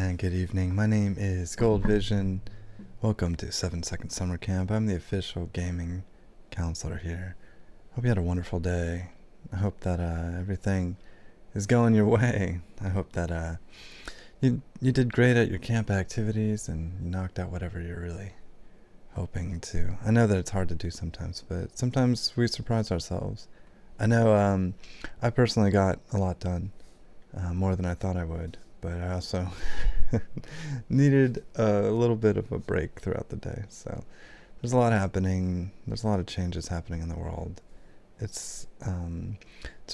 and good evening. My name is Goldvision. Welcome to 7 Second Summer Camp. I'm the official gaming counselor here. Hope you had a wonderful day. I hope that everything is going your way. I hope that you did great at your camp activities and you knocked out whatever you're really hoping to. I know that it's hard to do sometimes, but sometimes we surprise ourselves. I know I personally got a lot done, more than I thought I would. But I also needed a little bit of a break throughout the day. So there's a lot happening. There's a lot of changes happening in the world. It's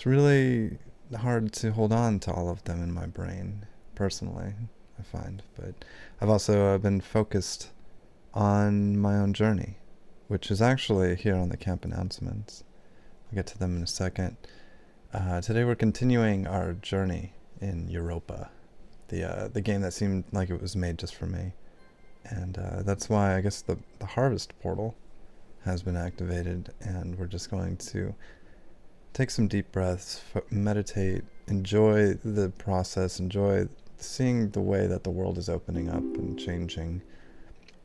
really hard to hold on to all of them in my brain, personally, I find. But I've also been focused on my own journey, which is actually here on the camp announcements. I'll get to them in a second. Today we're continuing our journey in Europa. The game that seemed like it was made just for me. And that's why I guess the harvest portal has been activated, and we're just going to take some deep breaths, meditate, enjoy the process, enjoy seeing the way that the world is opening up and changing.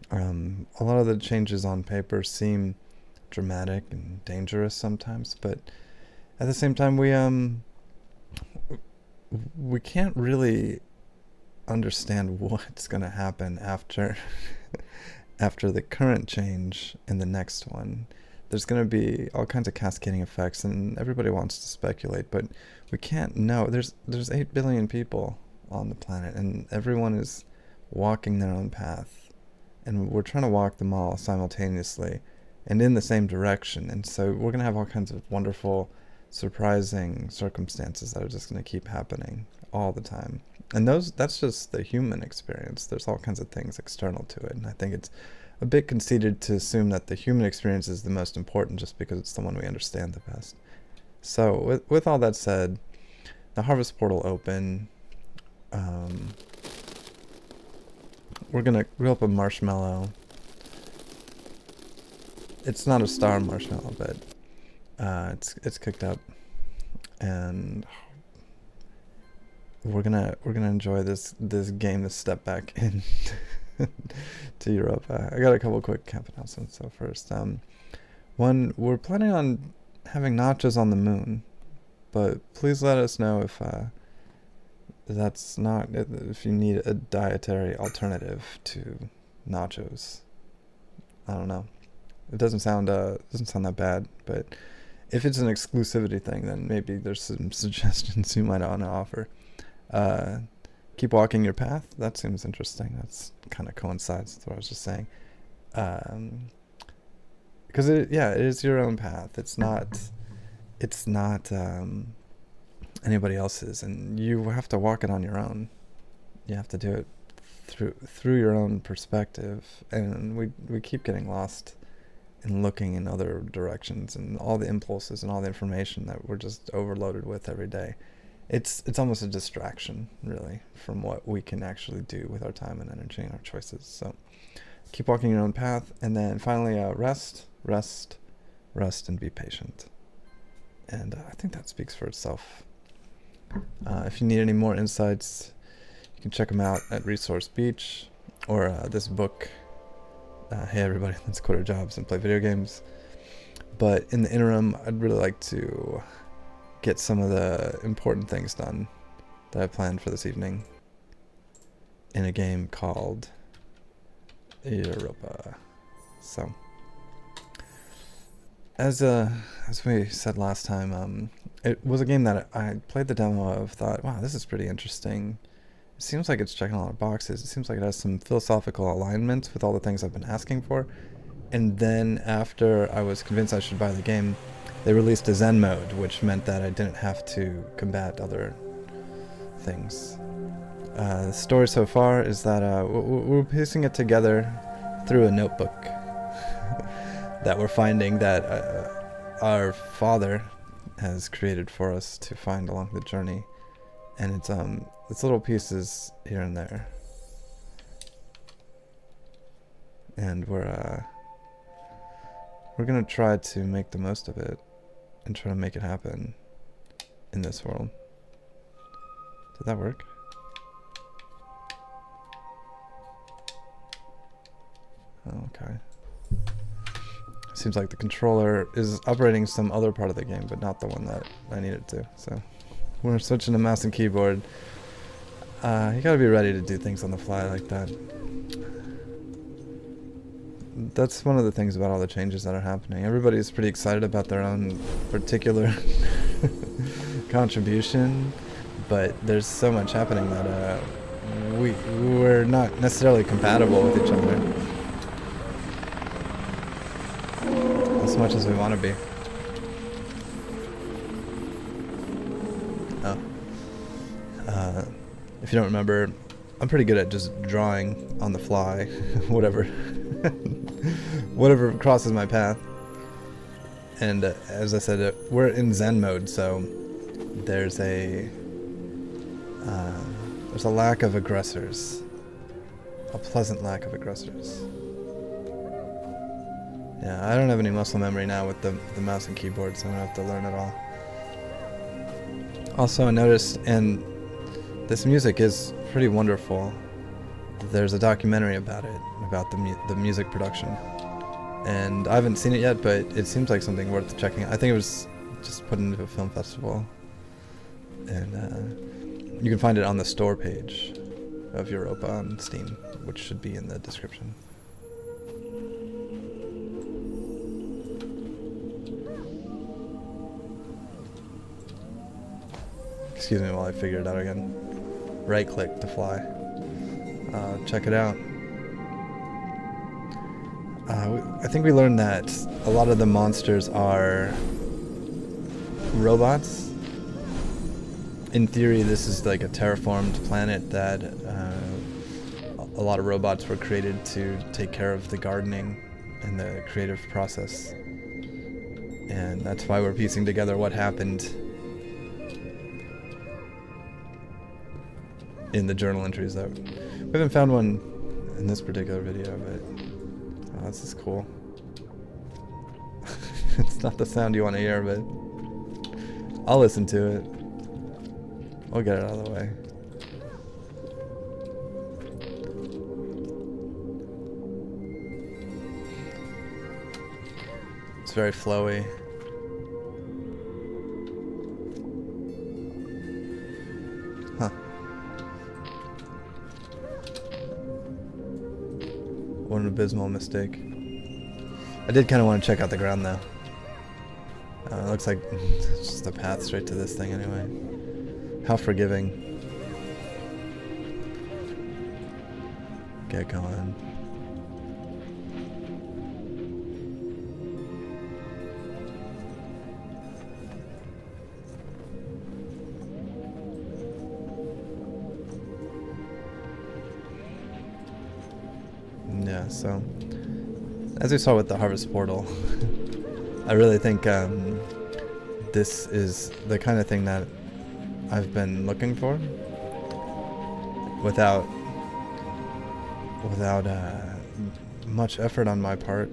A lot of the changes on paper seem dramatic and dangerous sometimes, but at the same time we can't really understand what's going to happen after the current change in the next one. There's going to be all kinds of cascading effects, and everybody wants to speculate, but we can't know. There's 8 billion people on the planet, and everyone is walking their own path, and we're trying to walk them all simultaneously and in the same direction. And so we're going to have all kinds of wonderful, surprising circumstances that are just going to keep happening all the time. And that's just the human experience. There's all kinds of things external to it, and I think it's a bit conceited to assume that the human experience is the most important just because it's the one we understand the best. So with all that said, the harvest portal open. We're gonna grill up a marshmallow. It's not a star marshmallow, but it's cooked up, and we're gonna enjoy this game, this step back in to Europa. I got a couple quick camp announcements. So first, one, we're planning on having nachos on the moon, but please let us know if if you need a dietary alternative to nachos. I don't know. It doesn't sound that bad, but if it's an exclusivity thing, then maybe there's some suggestions you might want to offer. Keep walking your path. That seems interesting. That's kind of coincides with what I was just saying. Because it is your own path. It's not anybody else's, and you have to walk it on your own. You have to do it through your own perspective, and we keep getting lost and looking in other directions, and all the impulses and all the information that we're just overloaded with every day. It's almost a distraction, really, from what we can actually do with our time and energy and our choices. So keep walking your own path, and then finally rest, and be patient. And I think that speaks for itself. If you need any more insights, you can check them out at Resource Beach, or this book, Hey Everybody, Let's Quit Our Jobs and Play Video Games. But in the interim, I'd really like to get some of the important things done that I planned for this evening in a game called Europa. So, as we said last time, it was a game that I played the demo of, thought, wow, this is pretty interesting. It seems like it's checking a lot of boxes. It seems like it has some philosophical alignments with all the things I've been asking for. And then after I was convinced I should buy the game, they released a Zen Mode, which meant that I didn't have to combat other things. The story so far is that we're piecing it together through a notebook that we're finding that our father has created for us to find along the journey. And it's little pieces here and there. And we're gonna try to make the most of it and try to make it happen in this world. Did that work? Okay. Seems like the controller is operating some other part of the game, but not the one that I need it to. So we're switching to mouse and keyboard. You gotta be ready to do things on the fly like that. That's one of the things about all the changes that are happening. Everybody's pretty excited about their own particular contribution, but there's so much happening that we're not necessarily compatible with each other as much as we want to be. If you don't remember, I'm pretty good at just drawing on the fly, whatever crosses my path. And as I said, we're in Zen mode, so there's a lack of aggressors, a pleasant lack of aggressors. Yeah, I don't have any muscle memory now with the mouse and keyboard, so I'm gonna have to learn it all. Also, I noticed, and this music is pretty wonderful. There's a documentary about it, about the music production. And I haven't seen it yet, but it seems like something worth checking out. I think it was just put into a film festival. And you can find it on the store page of Europa on Steam, which should be in the description. Excuse me while I figure it out again. Right click to fly. Check it out. I think we learned that a lot of the monsters are robots. In theory, this is like a terraformed planet that a lot of robots were created to take care of the gardening and the creative process. And that's why we're piecing together what happened in the journal entries. That we haven't found one in this particular video, but this is cool. It's not the sound you want to hear, but I'll listen to it. I'll get it out of the way. It's very flowy. Huh. What an abysmal mistake. I did kind of want to check out the ground though. It looks like it's just a path straight to this thing anyway. How forgiving. Get going. Yeah, so as we saw with the Harvest Portal, I really think this is the kind of thing that I've been looking for without much effort on my part,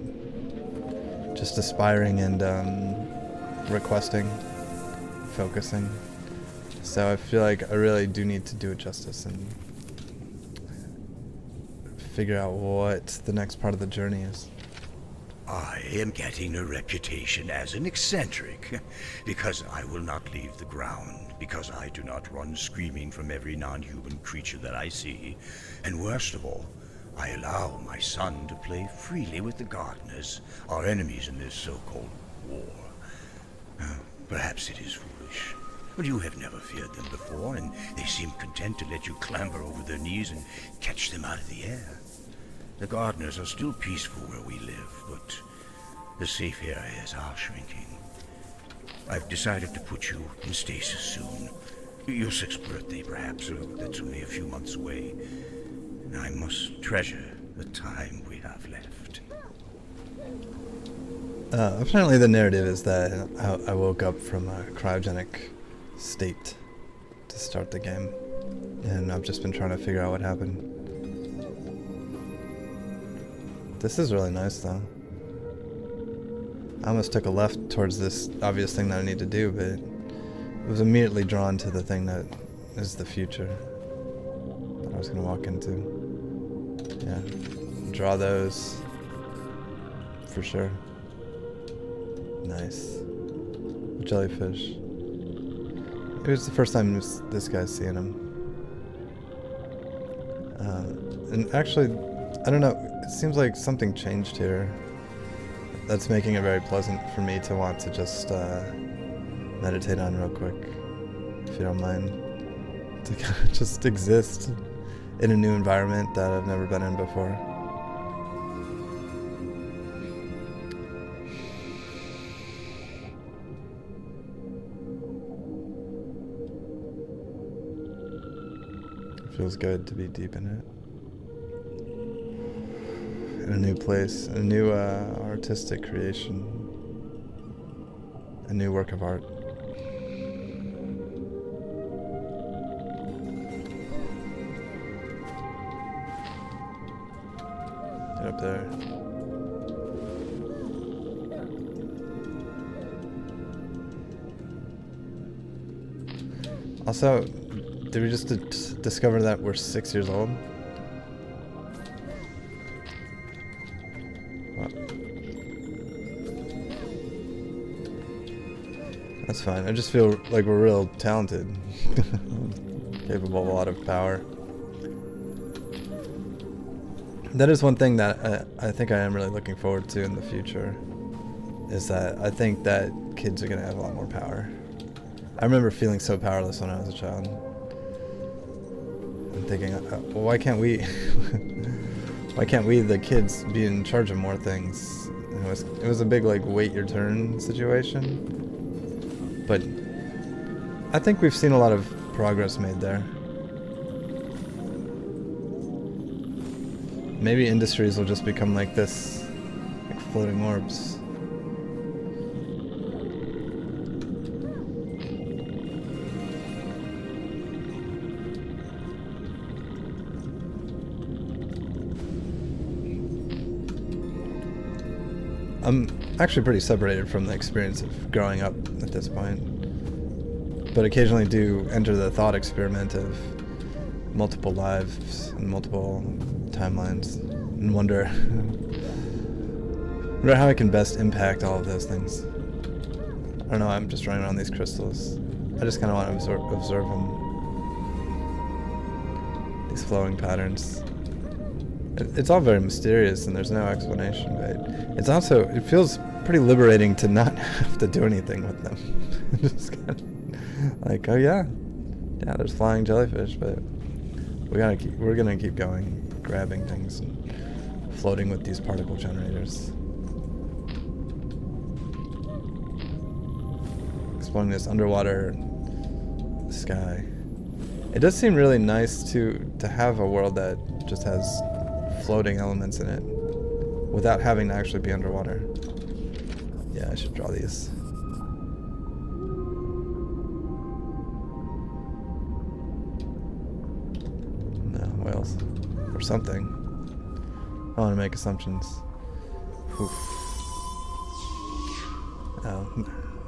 just aspiring and requesting, focusing. So I feel like I really do need to do it justice and figure out what the next part of the journey is. I am getting a reputation as an eccentric, because I will not leave the ground, because I do not run screaming from every non-human creature that I see, and worst of all, I allow my son to play freely with the gardeners, our enemies in this so-called war. Perhaps it is foolish, but you have never feared them before, and they seem content to let you clamber over their knees and catch them out of the air. The gardeners are still peaceful where we live, but the safe areas are shrinking. I've decided to put you in stasis soon. Your 6th birthday, perhaps, that's only a few months away. I must treasure the time we have left. Apparently the narrative is that I woke up from a cryogenic state to start the game, and I've just been trying to figure out what happened. This is really nice though. I almost took a left towards this obvious thing that I need to do, but it was immediately drawn to the thing that is the future that I was going to walk into. Yeah, draw those, for sure. Nice. Jellyfish. It was the first time this guy's seeing him. And actually, I don't know, it seems like something changed here. That's making it very pleasant for me to want to just meditate on real quick, if you don't mind. To kind of just exist in a new environment that I've never been in before. It feels good to be deep in it. In a new place, a new artistic creation, a new work of art. Get up there. Also, did we just discover that we're 6 years old? That's fine. I just feel like we're real talented. Capable of a lot of power. That is one thing that I think I am really looking forward to in the future. Is that I think that kids are going to have a lot more power. I remember feeling so powerless when I was a child. I'm thinking, well, why can't we... why can't we, the kids, be in charge of more things? And it was a big, like, wait your turn situation. But I think we've seen a lot of progress made there. Maybe industries will just become like this, like floating orbs. I'm actually pretty separated from the experience of growing up at this point, but occasionally do enter the thought experiment of multiple lives and multiple timelines and wonder how I can best impact all of those things. I don't know, I'm just running around these crystals. I just kind of want to observe them. These flowing patterns. It's all very mysterious and there's no explanation, but it's also, it feels pretty liberating to not have to do anything with them. Just kind of like, oh yeah, there's flying jellyfish, but we're gonna keep going, grabbing things and floating with these particle generators. Exploring this underwater sky. It does seem really nice to have a world that just has floating elements in it without having to actually be underwater. Yeah, I should draw these. No, whales. Or something. I don't want to make assumptions. Oof.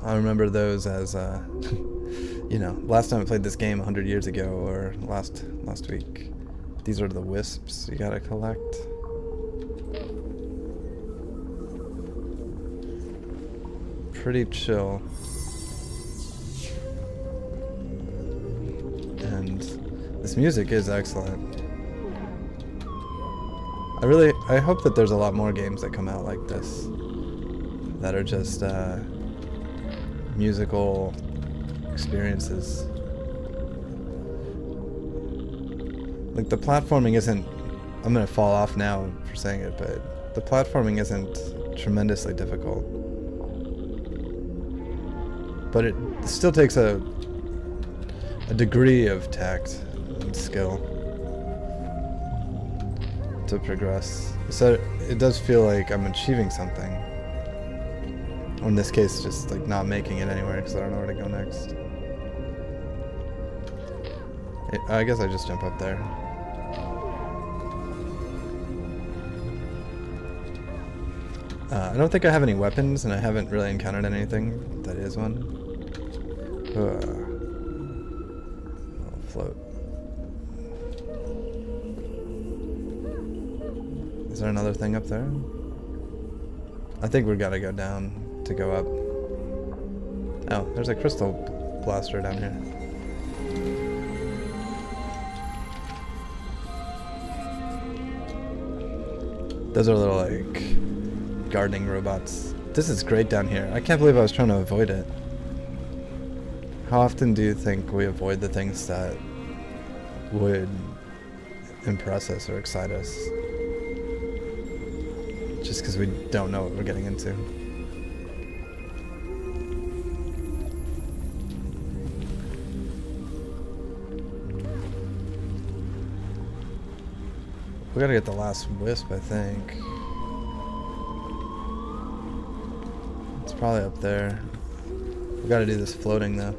I remember those as, you know, last time I played this game 100 years ago, or last week. These are the wisps you gotta collect. Pretty chill. And this music is excellent. I hope that there's a lot more games that come out like this. That are just, musical experiences. Like, the platforming isn't... I'm gonna fall off now for saying it, but the platforming isn't tremendously difficult. But it still takes a degree of tact and skill to progress. So it does feel like I'm achieving something. Or in this case, just like not making it anywhere because I don't know where to go next. I guess I just jump up there. I don't think I have any weapons, and I haven't really encountered anything that is one. I'll float. Is there another thing up there? I think we gotta go down to go up. Oh, there's a crystal blaster down here. Those are little, like, gardening robots. This is great down here. I can't believe I was trying to avoid it. How often do you think we avoid the things that would impress us or excite us? Just because we don't know what we're getting into. We gotta get the last wisp, I think. It's probably up there. We gotta do this floating though.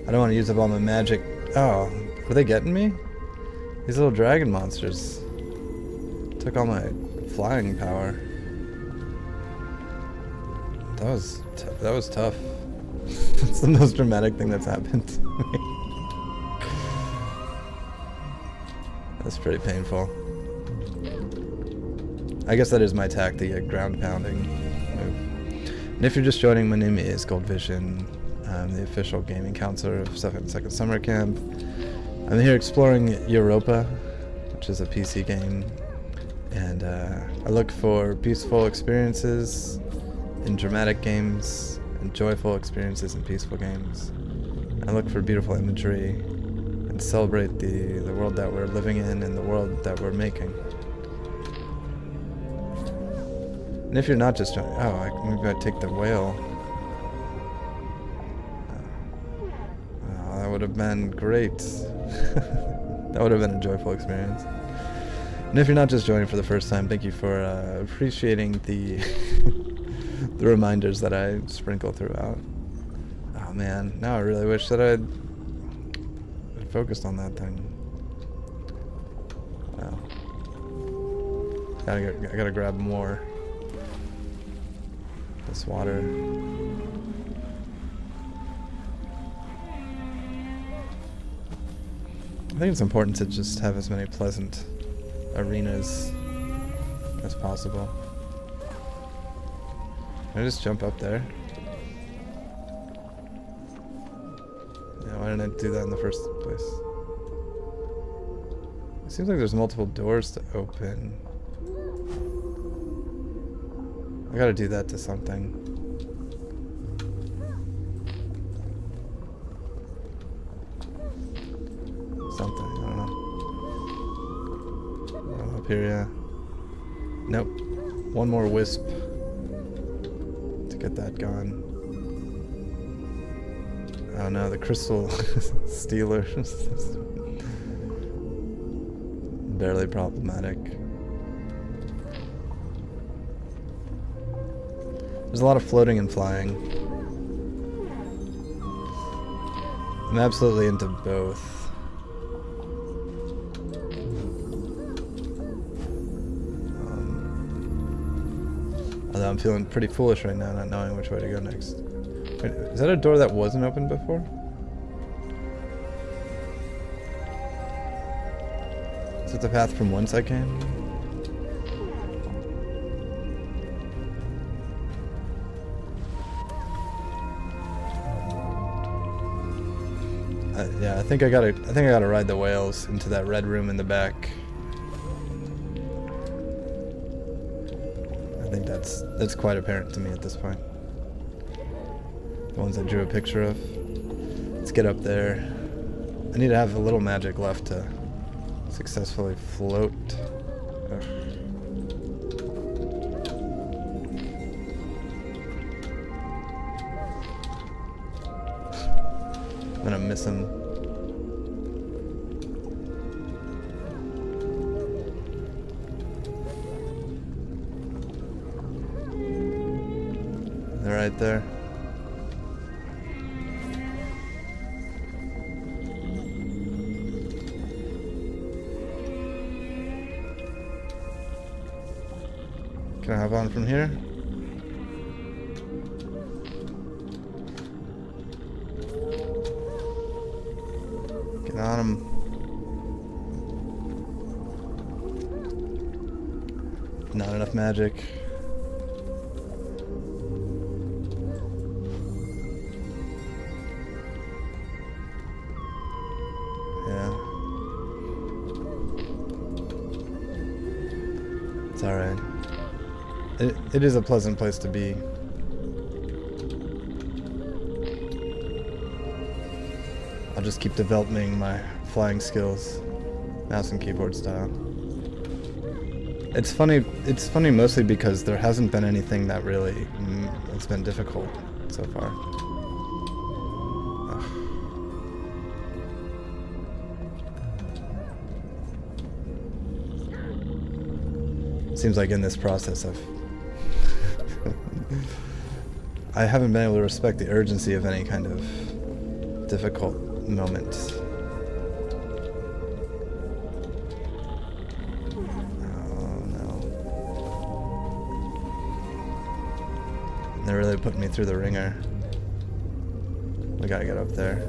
I don't want to use up all my magic. Oh, were they getting me? These little dragon monsters took all my flying power. That was tough. It's the most dramatic thing that's happened to me. That's pretty painful. I guess that is my tactic, a ground pounding move. And if you're just joining, my name is Goldvision. I'm the official gaming counselor of 7 Second Summer Camp. I'm here exploring Europa, which is a PC game, and I look for peaceful experiences in dramatic games and joyful experiences in peaceful games. I look for beautiful imagery and celebrate the world that we're living in and the world that we're making. And if you're not just joining, maybe I take the whale. That would have been great. That would have been a joyful experience. And if you're not just joining for the first time, thank you for appreciating the the reminders that I sprinkle throughout. Oh man, now I really wish that I'd focused on that thing. Wow. I gotta grab more. This water. I think it's important to just have as many pleasant arenas as possible. Can I just jump up there? Yeah, why didn't I do that in the first place? It seems like there's multiple doors to open. I gotta do that to something. Something, I don't know. Oh, up here, yeah. Nope. One more wisp to get that gone. Oh no, the crystal stealer. Barely problematic. There's a lot of floating and flying. I'm absolutely into both. Although I'm feeling pretty foolish right now, not knowing which way to go next. Wait, is that a door that wasn't open before? Is it the path from whence I came? Yeah, I think I gotta ride the whales into that red room in the back. I think that's quite apparent to me at this point. The ones I drew a picture of. Let's get up there. I need to have a little magic left to successfully float. Ugh. I'm gonna miss him. They're right there. Can I hop on from here? Get on him. Not enough magic. Yeah. It's alright. It is a pleasant place to be. I'll just keep developing my flying skills, mouse and keyboard style. It's funny mostly because there hasn't been anything that really it's been difficult so far. Ugh. Seems like in this process I haven't been able to respect the urgency of any kind of difficult moment. Oh no. They're really putting me through the ringer. We gotta get up there.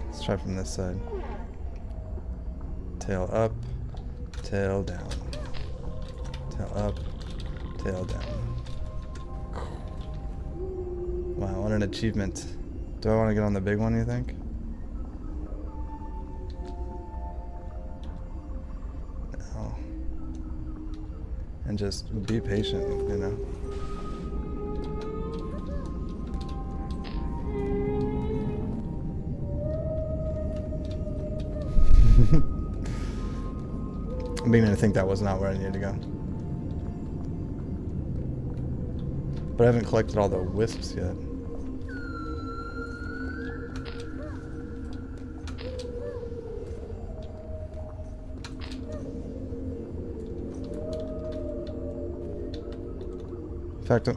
Let's try from this side. Tail up, tail down. Tail up, tail down. Wow, what an achievement. Do I want to get on the big one, you think? No. And just be patient, you know? I'm beginning to think that was not where I needed to go. But I haven't collected all the wisps yet. In fact, I'm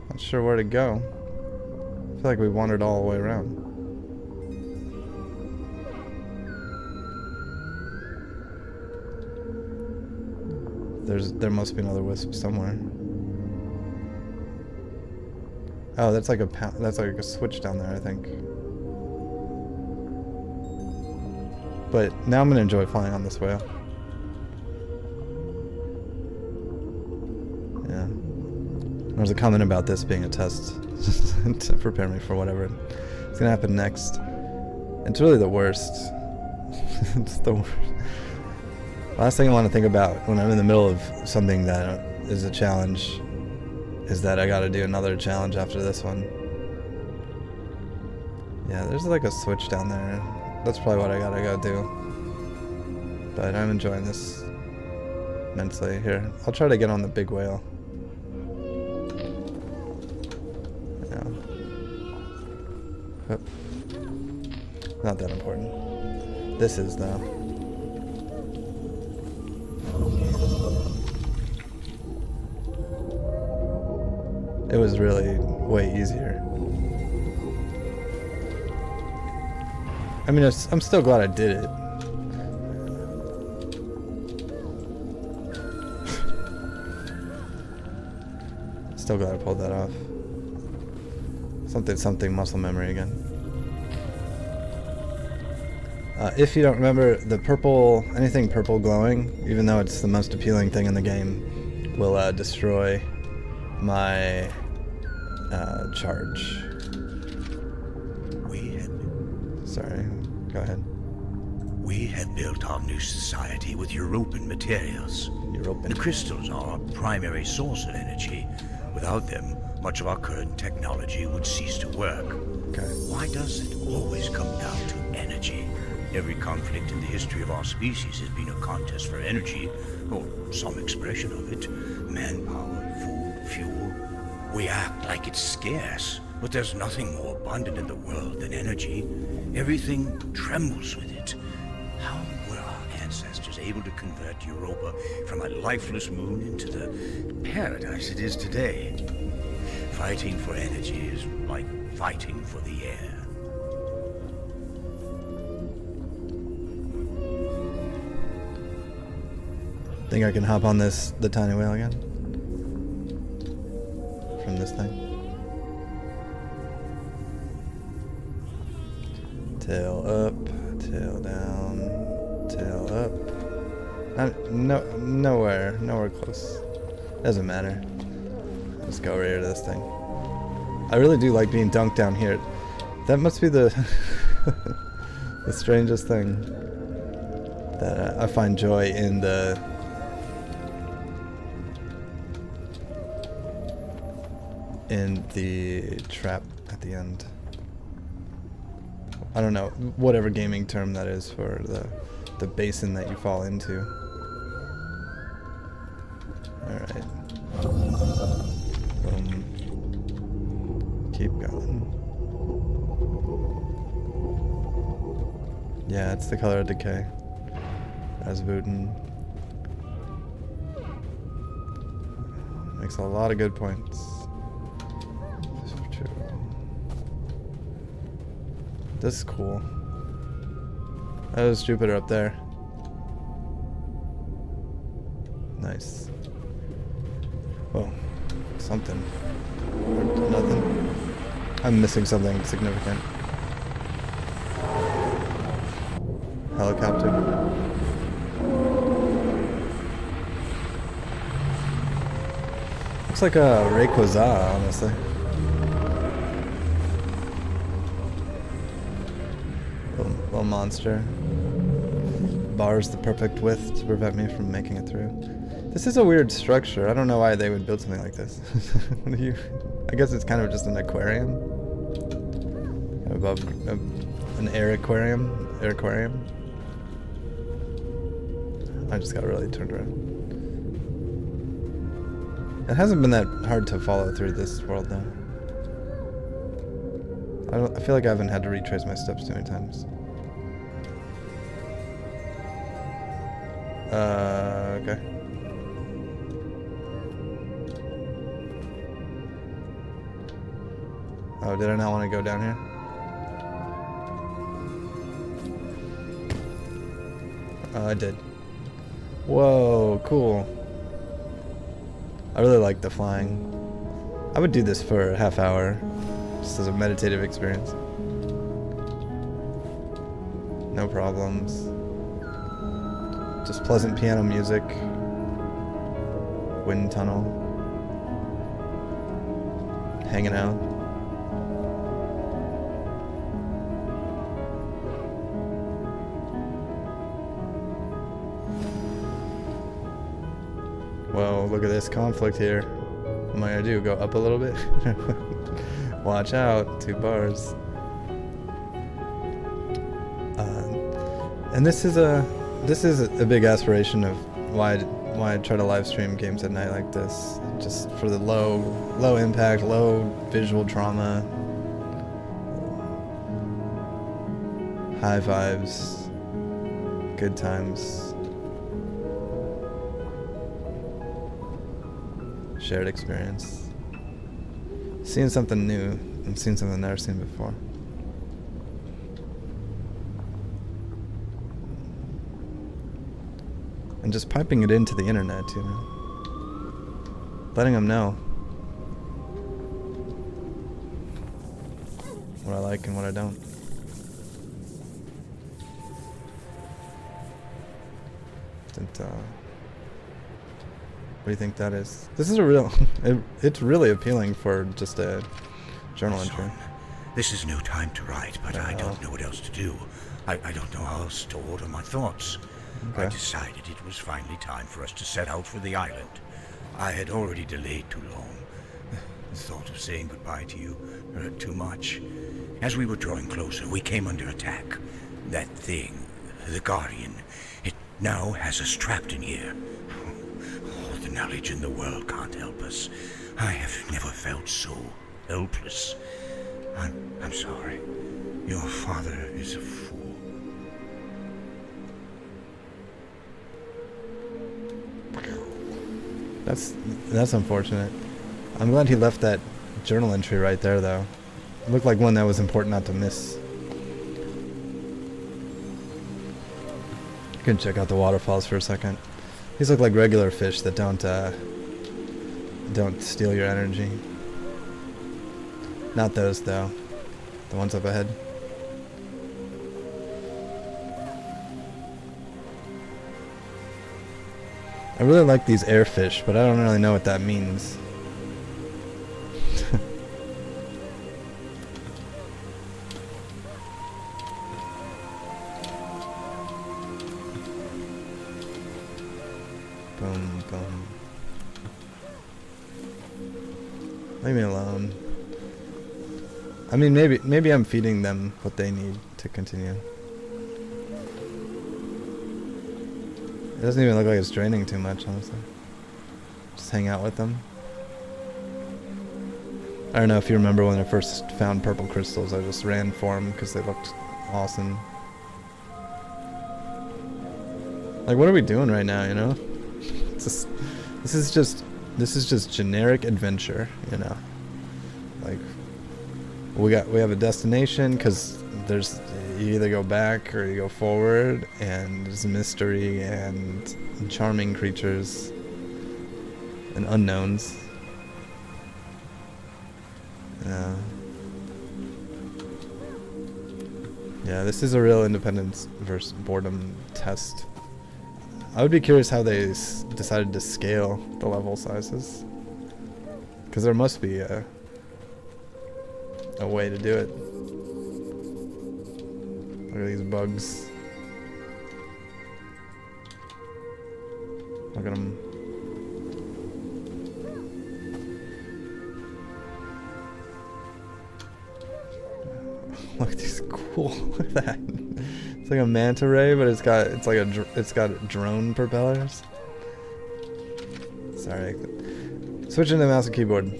not sure where to go. I feel like we wandered all the way around. There must be another wisp somewhere. Oh, that's like a switch down there, I think. But now I'm gonna enjoy flying on this whale. Yeah. There was a comment about this being a test to prepare me for whatever it's gonna happen next. It's really the worst. It's the worst. Last thing I want to think about when I'm in the middle of something that is a challenge is that I gotta do another challenge after this one. Yeah, there's like a switch down there. That's probably what I gotta go do. But I'm enjoying this immensely. Here, I'll try to get on the big whale. Yeah. Oh. Not that important. This is though. It was really way easier. I mean, I'm still glad I did it. Still glad I pulled that off. Something muscle memory again. If you don't remember, the purple, anything purple glowing, even though it's the most appealing thing in the game, will destroy my charge. Sorry, go ahead. We have built our new society with Europan materials. The crystals are our primary source of energy. Without them, much of our current technology would cease to work. Okay. Why does it always come down to energy? Every conflict in the history of our species has been a contest for energy, or some expression of it. Manpower, food, fuel. We act like it's scarce, but there's nothing more abundant in the world than energy. Everything trembles with it. How were our ancestors able to convert Europa from a lifeless moon into the paradise it is today? Fighting for energy is like fighting for the air. Think I can hop on the tiny whale again? From this thing? Tail up, tail down, tail up. Nowhere close. Doesn't matter. Let's go over here to this thing. I really do like being dunked down here. That must be the the strangest thing. That I find joy in the trap at the end. I don't know, whatever gaming term that is for the basin that you fall into. Alright. Keep going. Yeah, it's the color of decay. Rasputin. Makes a lot of good points. This is cool. That was Jupiter up there. Nice. Whoa. Something. Or nothing. I'm missing something significant. Helicopter. Looks like a Rayquaza, honestly. Little monster. Bars the perfect width to prevent me from making it through. This is a weird structure. I don't know why they would build something like this. I guess it's kind of just an aquarium. Above an air aquarium. I just got really turned around. It hasn't been that hard to follow through this world though. I feel like I haven't had to retrace my steps too many times. Okay. Oh, did I not want to go down here? Oh, I did. Whoa, cool. I really like the flying. I would do this for a half hour, just as a meditative experience. No problems. Just pleasant piano music. Wind tunnel. Hanging out. Whoa, look at this conflict here. What am I gonna do? Go up a little bit? Watch out, 2 bars. And this is a big aspiration of why I try to live stream games at night like this. Just for the low impact, low visual trauma, high vibes, good times, shared experience, seeing something new and seeing something I've never seen before. And just piping it into the internet, you know. Letting them know what I like and what I don't. What do you think that is? This is a real... it's really appealing for just a journal entry. Son, this is no time to write, but I don't know what else to do. I don't know how else to order my thoughts. Okay. I decided it was finally time for us to set out for the island. I had already delayed too long. The thought of saying goodbye to you hurt too much. As we were drawing closer, we came under attack. That thing, the Guardian, it now has us trapped in here. All the knowledge in the world can't help us. I have never felt so helpless. I'm sorry. Your father is a fool. That's unfortunate. I'm glad he left that journal entry right there, though. It looked like one that was important not to miss. You can check out the waterfalls for a second. These look like regular fish that don't steal your energy. Not those, though. The ones up ahead. I really like these airfish, but I don't really know what that means. Boom, boom. Leave me alone. I mean, maybe I'm feeding them what they need to continue. It doesn't even look like it's draining too much, honestly. Just hang out with them. I don't know if you remember when I first found purple crystals, I just ran for them because they looked awesome. Like, what are we doing right now, you know? It's just, this is just generic adventure, you know? Like, we have a destination because there's, you either go back or you go forward, and there's mystery and charming creatures and unknowns. Yeah, this is a real independence versus boredom test. I would be curious how they decided to scale the level sizes, because there must be a way to do it. Look at these bugs. Look at them. Look, these cool. Look at that. It's like a manta ray, but it's got drone propellers. Sorry. Switching to mouse and keyboard.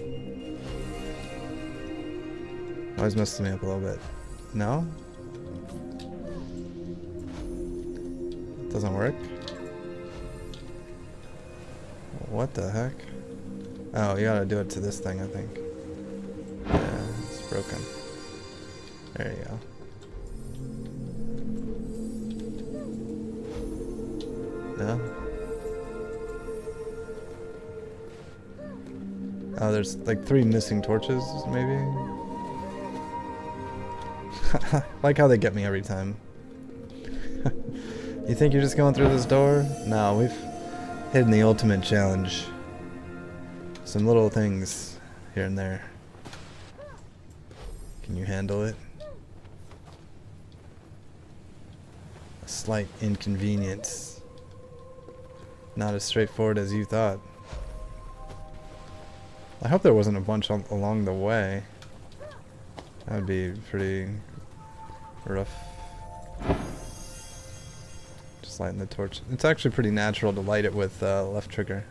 Always messes me up a little bit. No? Doesn't work? What the heck? Oh, you gotta do it to this thing, I think. Yeah, it's broken. There you go. No? Oh, there's like 3 missing torches, maybe? Like how they get me every time. You think you're just going through this door? No, we've hidden the ultimate challenge. Some little things here and there. Can you handle it? A slight inconvenience. Not as straightforward as you thought. I hope there wasn't a bunch along the way. That would be pretty rough. Just lighting the torch. It's actually pretty natural to light it with left trigger.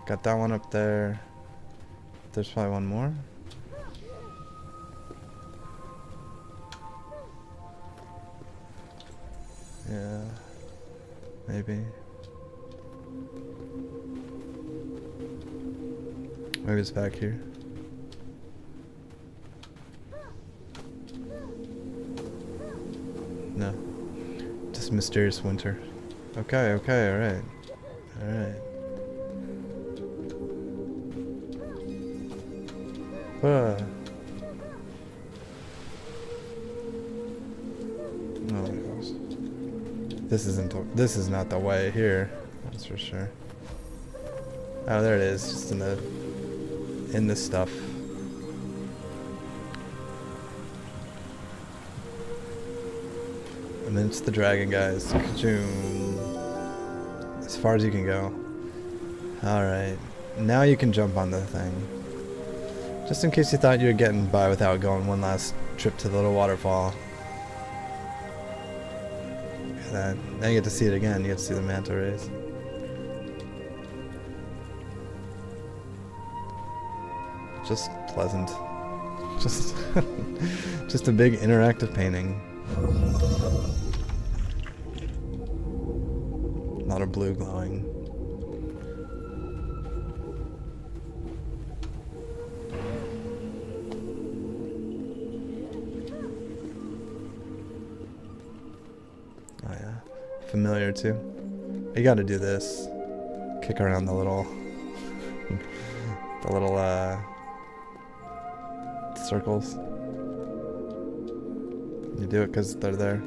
Got that one up there. There's probably one more. Yeah, maybe. Maybe it's back here. No. Just mysterious winter. Okay, okay, alright. Alright. Oh my gosh. This is not the way here. That's for sure. Oh, there it is. Just in this stuff. And then it's the dragon, guys. Ka-choom. As far as you can go. Alright. Now you can jump on the thing. Just in case you thought you were getting by without going one last trip to the little waterfall. Look at that. Now you get to see it again. You get to see the manta rays. Just pleasant. Just just a big interactive painting. A lot of blue glowing. Oh yeah. Familiar too. You gotta do this. Kick around the little circles. You do it because they're there.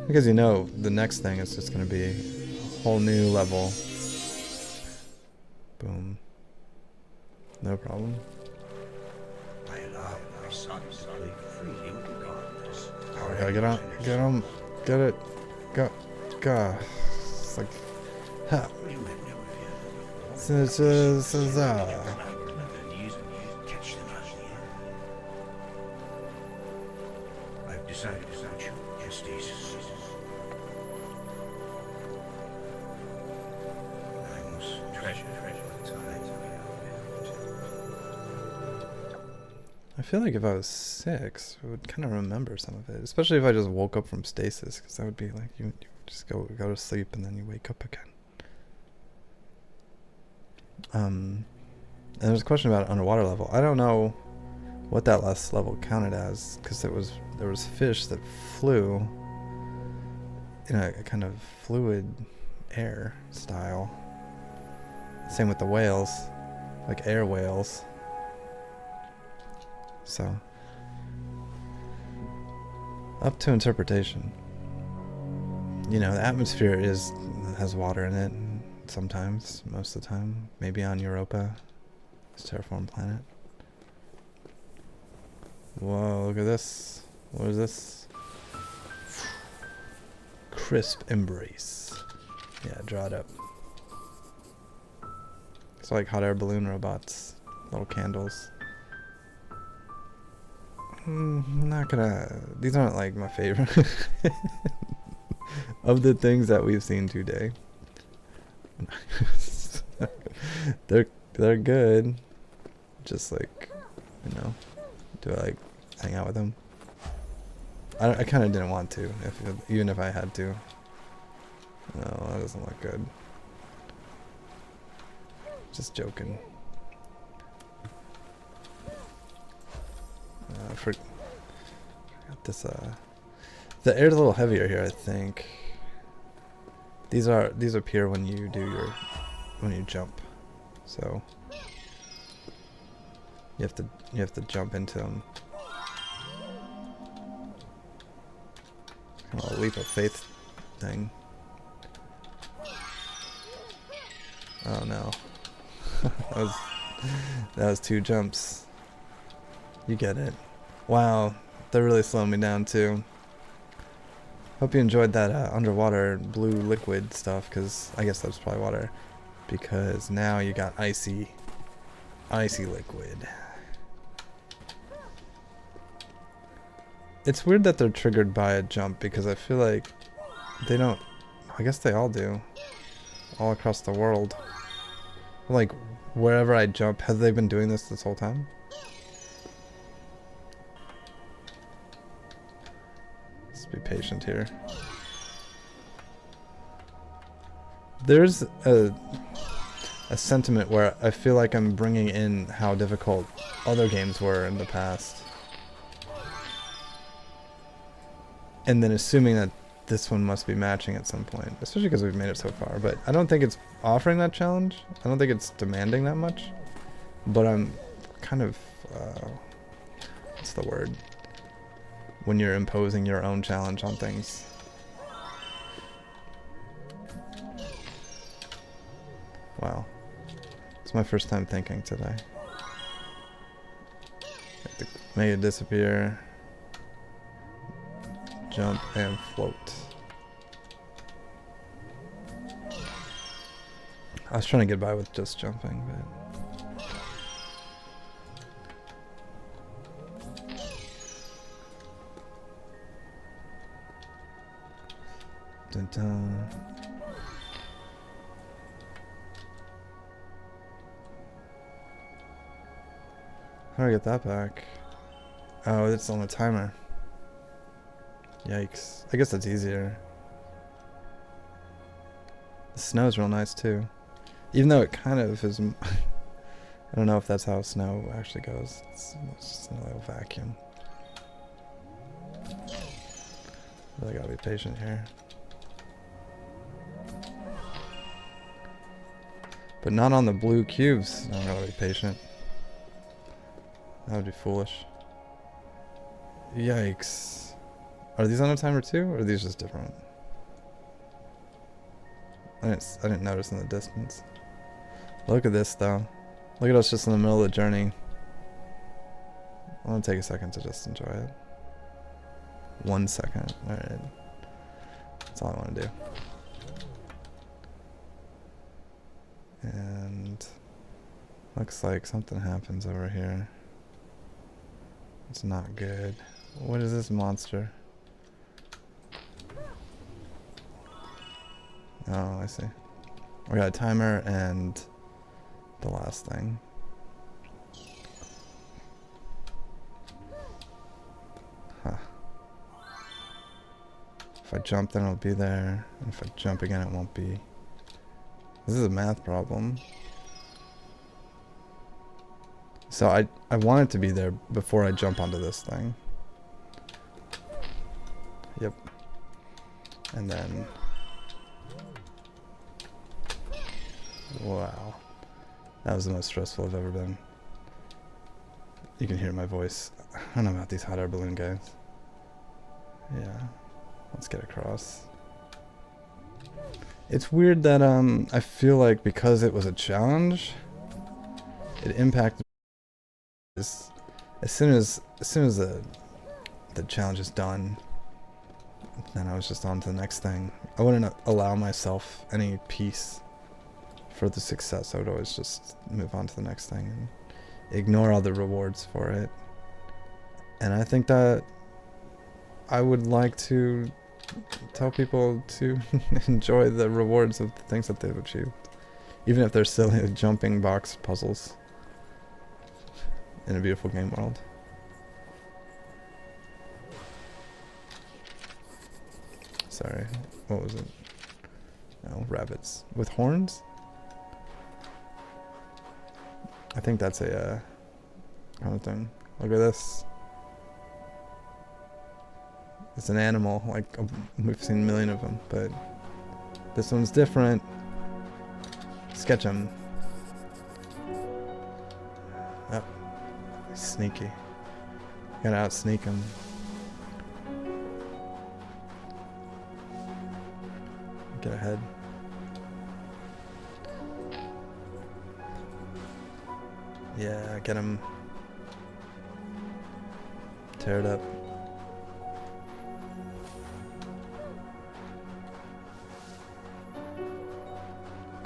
Because you know the next thing is just going to be a whole new level. Boom. No problem. I allow my sons to play freely with the gods. Oh, we gotta get on. Get on. Get it. Go. Go. It's like. Ha. I've decided to put you in stasis. I must treasure the time I feel like if I was 6, I would kind of remember some of it, especially if I just woke up from stasis, because that would be like you just go to sleep and then you wake up again. And there's a question about underwater level. I don't know what that last level counted as, because there was fish that flew in a kind of fluid air style. Same with the whales, like air whales. So, up to interpretation. You know, the atmosphere has water in it sometimes, most of the time. Maybe on Europa, this terraformed planet. Whoa, look at this. What is this? Crisp embrace. Yeah, draw it up. It's like hot air balloon robots. Little candles. I'm not gonna... These aren't like my favorite of the things that we've seen today. they're good. Just like, you know, do I like hang out with them? I kind of didn't want to, even if I had to. No, that doesn't look good. Just joking. Forgot this. The air's a little heavier here, I think. These appear when you jump, so you have to jump into them. Kind of a leap of faith thing. Oh no, that was 2 jumps. You get it. Wow, they're really slowing me down too. Hope you enjoyed that underwater blue liquid stuff, because I guess that's probably water. Because now you got icy liquid. It's weird that they're triggered by a jump, because I feel like they don't. I guess they all do. All across the world. Like, wherever I jump, have they been doing this whole time? Be patient here. There's a sentiment where I feel like I'm bringing in how difficult other games were in the past, and then assuming that this one must be matching at some point, especially because we've made it so far. But I don't think it's offering that challenge. I don't think it's demanding that much, but I'm kind of what's the word? When you're imposing your own challenge on things. Wow. It's my first time thinking today. Have to make it disappear. Jump and float. I was trying to get by with just jumping, but... Dun -dun. How do I get that back? Oh, it's on the timer. Yikes. I guess that's easier. The snow's real nice too. Even though it kind of is... I don't know if that's how snow actually goes. It's just a little vacuum. Really gotta be patient here. But not on the blue cubes. I'm gonna be patient. That would be foolish. Yikes. Are these on a timer too, or are these just different? I didn't notice in the distance. Look at this though. Look at us just in the middle of the journey. I want to take a second to just enjoy it. 1 second. Alright. That's all I want to do. And looks like something happens over here. It's not good. What is this monster? Oh, I see. We got a timer and the last thing. Huh. If I jump, then it'll be there. And if I jump again, it won't be. This is a math problem. So I want it to be there before I jump onto this thing. Yep. And then... Wow. That was the most stressful I've ever been. You can hear my voice. I don't know about these hot air balloon guys. Yeah. Let's get across. It's weird that I feel like because it was a challenge, it impacted as soon as the challenge is done, then I was just on to the next thing. I wouldn't allow myself any peace for the success. I would always just move on to the next thing and ignore all the rewards for it. And I think that I would like to tell people to enjoy the rewards of the things that they've achieved, even if they're silly jumping box puzzles in a beautiful game world. Sorry, what was it? Oh, rabbits with horns? I think that's a kind of thing. Look at this. It's an animal, like we've seen a million of them, but this one's different. Sketch him. Oh, he's sneaky. Gotta out sneak him. Get ahead. Yeah, get him. Tear it up.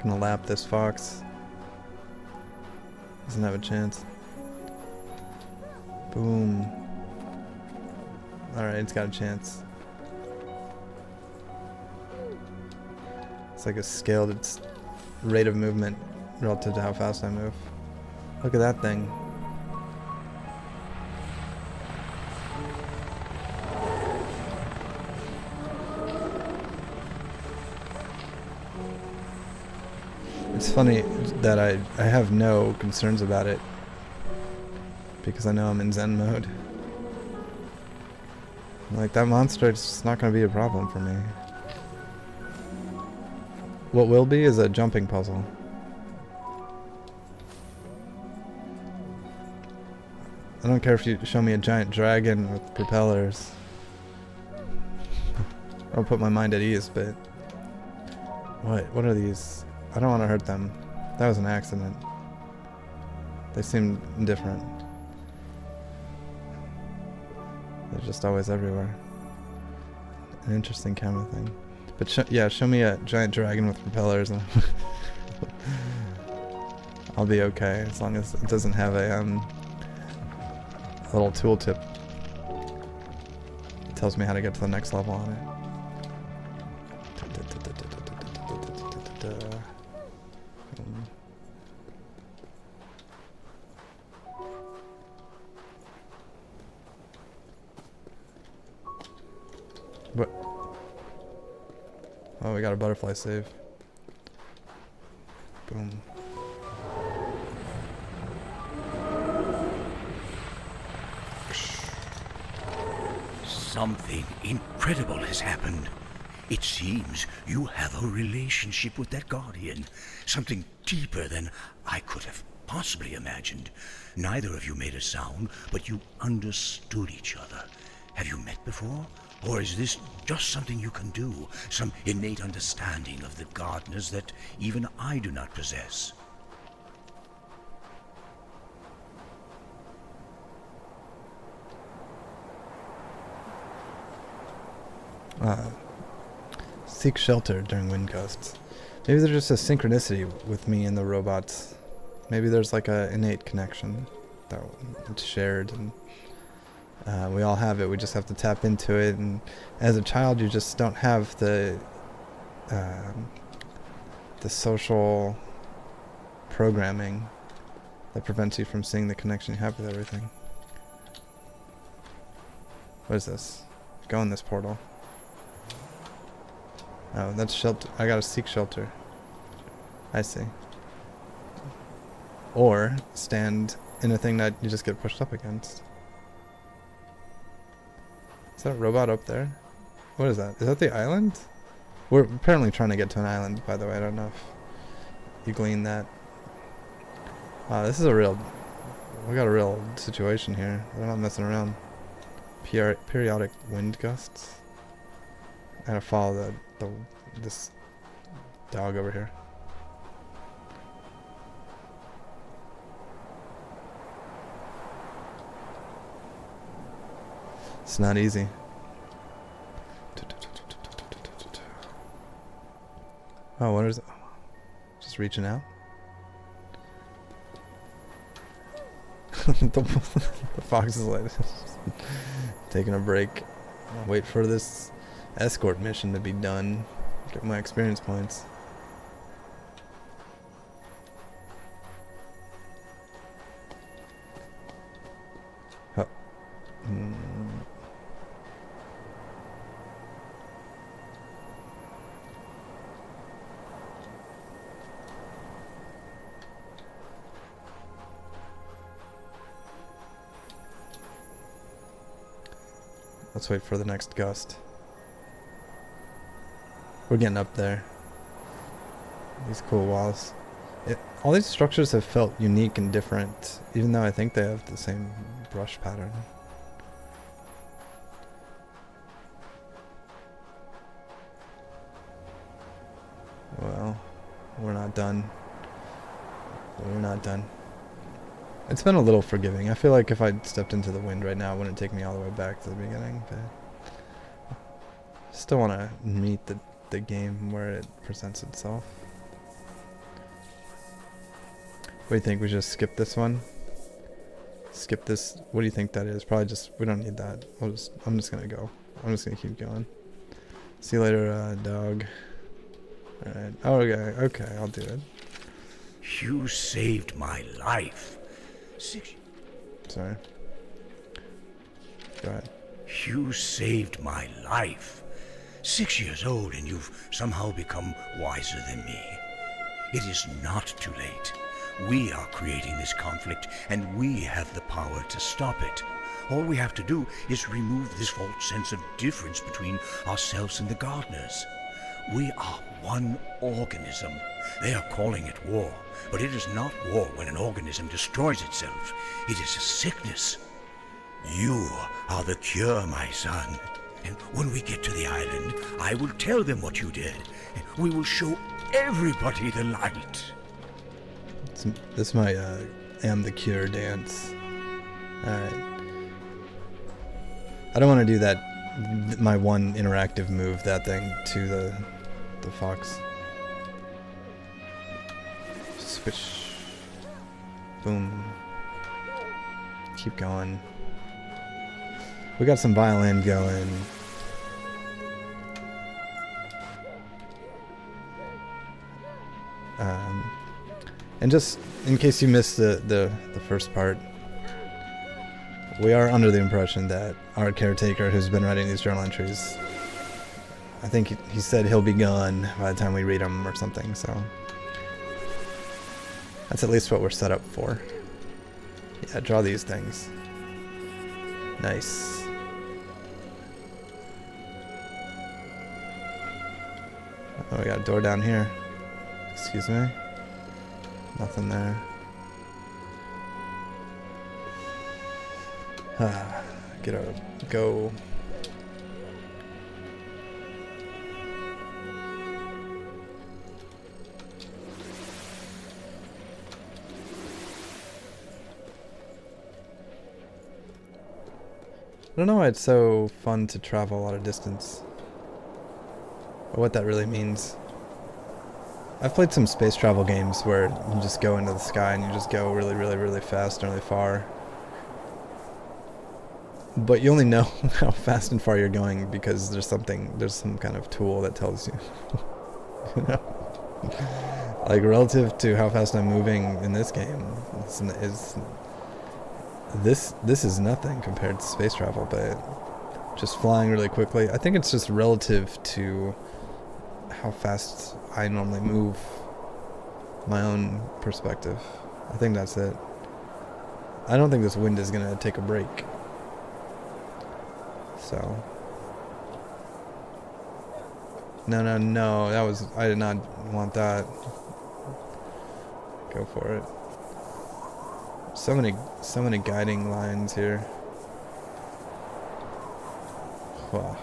Gonna lap this fox. Doesn't have a chance. Boom. Alright, it's got a chance. It's like a scaled its rate of movement relative to how fast I move. Look at that thing. It's funny that I have no concerns about it because I know I'm in Zen mode. Like, that monster, it's just not going to be a problem for me. What will be is a jumping puzzle. I don't care if you show me a giant dragon with propellers. I'll put my mind at ease, but... What are these? I don't want to hurt them. That was an accident. They seem different. They're just always everywhere. An interesting camera thing. But yeah, show me a giant dragon with propellers and I'll be okay as long as it doesn't have a little tooltip. It tells me how to get to the next level on it. But oh, we got a butterfly save. Boom. Something incredible has happened. It seems you have a relationship with that guardian. Something deeper than I could have possibly imagined. Neither of you made a sound, but you understood each other. Have you met before? Or is this just something you can do? Some innate understanding of the gardeners that even I do not possess? Seek shelter during wind gusts. Maybe there's just a synchronicity with me and the robots. Maybe there's like a innate connection that it's shared, and we all have it. We just have to tap into it. And as a child, you just don't have the social programming that prevents you from seeing the connection you have with everything. What is this? Go in this portal. Oh, that's shelter. I gotta seek shelter. I see. Or stand in a thing that you just get pushed up against. Is that a robot up there? What is that? Is that the island? We're apparently trying to get to an island, by the way. I don't know if you gleaned that. Wow, this is a real... We got a real situation here. We're not messing around. Periodic wind gusts. I gotta follow this dog over here. It's not easy. Oh, what is it? Just reaching out? the fox is like taking a break. Wait for this escort mission to be done. Get my experience points. Oh. Let's wait for the next gust. We're getting up there. These cool walls. All these structures have felt unique and different, even though I think they have the same brush pattern. Well, we're not done. We're not done. It's been a little forgiving. I feel like if I stepped into the wind right now, it wouldn't take me all the way back to the beginning, but still want to meet the game where it presents itself. What do you think? We just skip this one? Skip this? What do you think that is? Probably just, we don't need that. I'm just gonna go. I'm just gonna keep going. See you later, dog. Alright. Oh, okay, I'll do it. You saved my life. Sorry. Go ahead. You saved my life. 6 years old and you've somehow become wiser than me. It is not too late. We are creating this conflict and we have the power to stop it. All we have to do is remove this false sense of difference between ourselves and the gardeners. We are one organism. They are calling it war, but it is not war when an organism destroys itself. It is a sickness. You are the cure, my son. And when we get to the island, I will tell them what you did. We will show everybody the light. This is my Am the Cure dance. Alright. I don't want to do that, my one interactive move, that thing, to the fox. Swish. Boom. Keep going. We got some violin going. And just in case you missed the first part, we are under the impression that our caretaker, who's been writing these journal entries, I think he said he'll be gone by the time we read them or something, so that's at least what we're set up for. Yeah, draw these things. Nice. Oh, we got a door down here. Excuse me. Nothing there. Go. I don't know why it's so fun to travel a lot of distance, or what that really means. I've played some space travel games where you just go into the sky and you just go really, really, really fast and really far. But you only know how fast and far you're going because there's some kind of tool that tells you. You know? Like, relative to how fast I'm moving in this game, this is nothing compared to space travel, but just flying really quickly. I think it's just relative to how fast I normally move, my own perspective. I think that's it. I don't think this wind is gonna take a break. So no, I did not want that. Go for it. So many guiding lines here. Wow.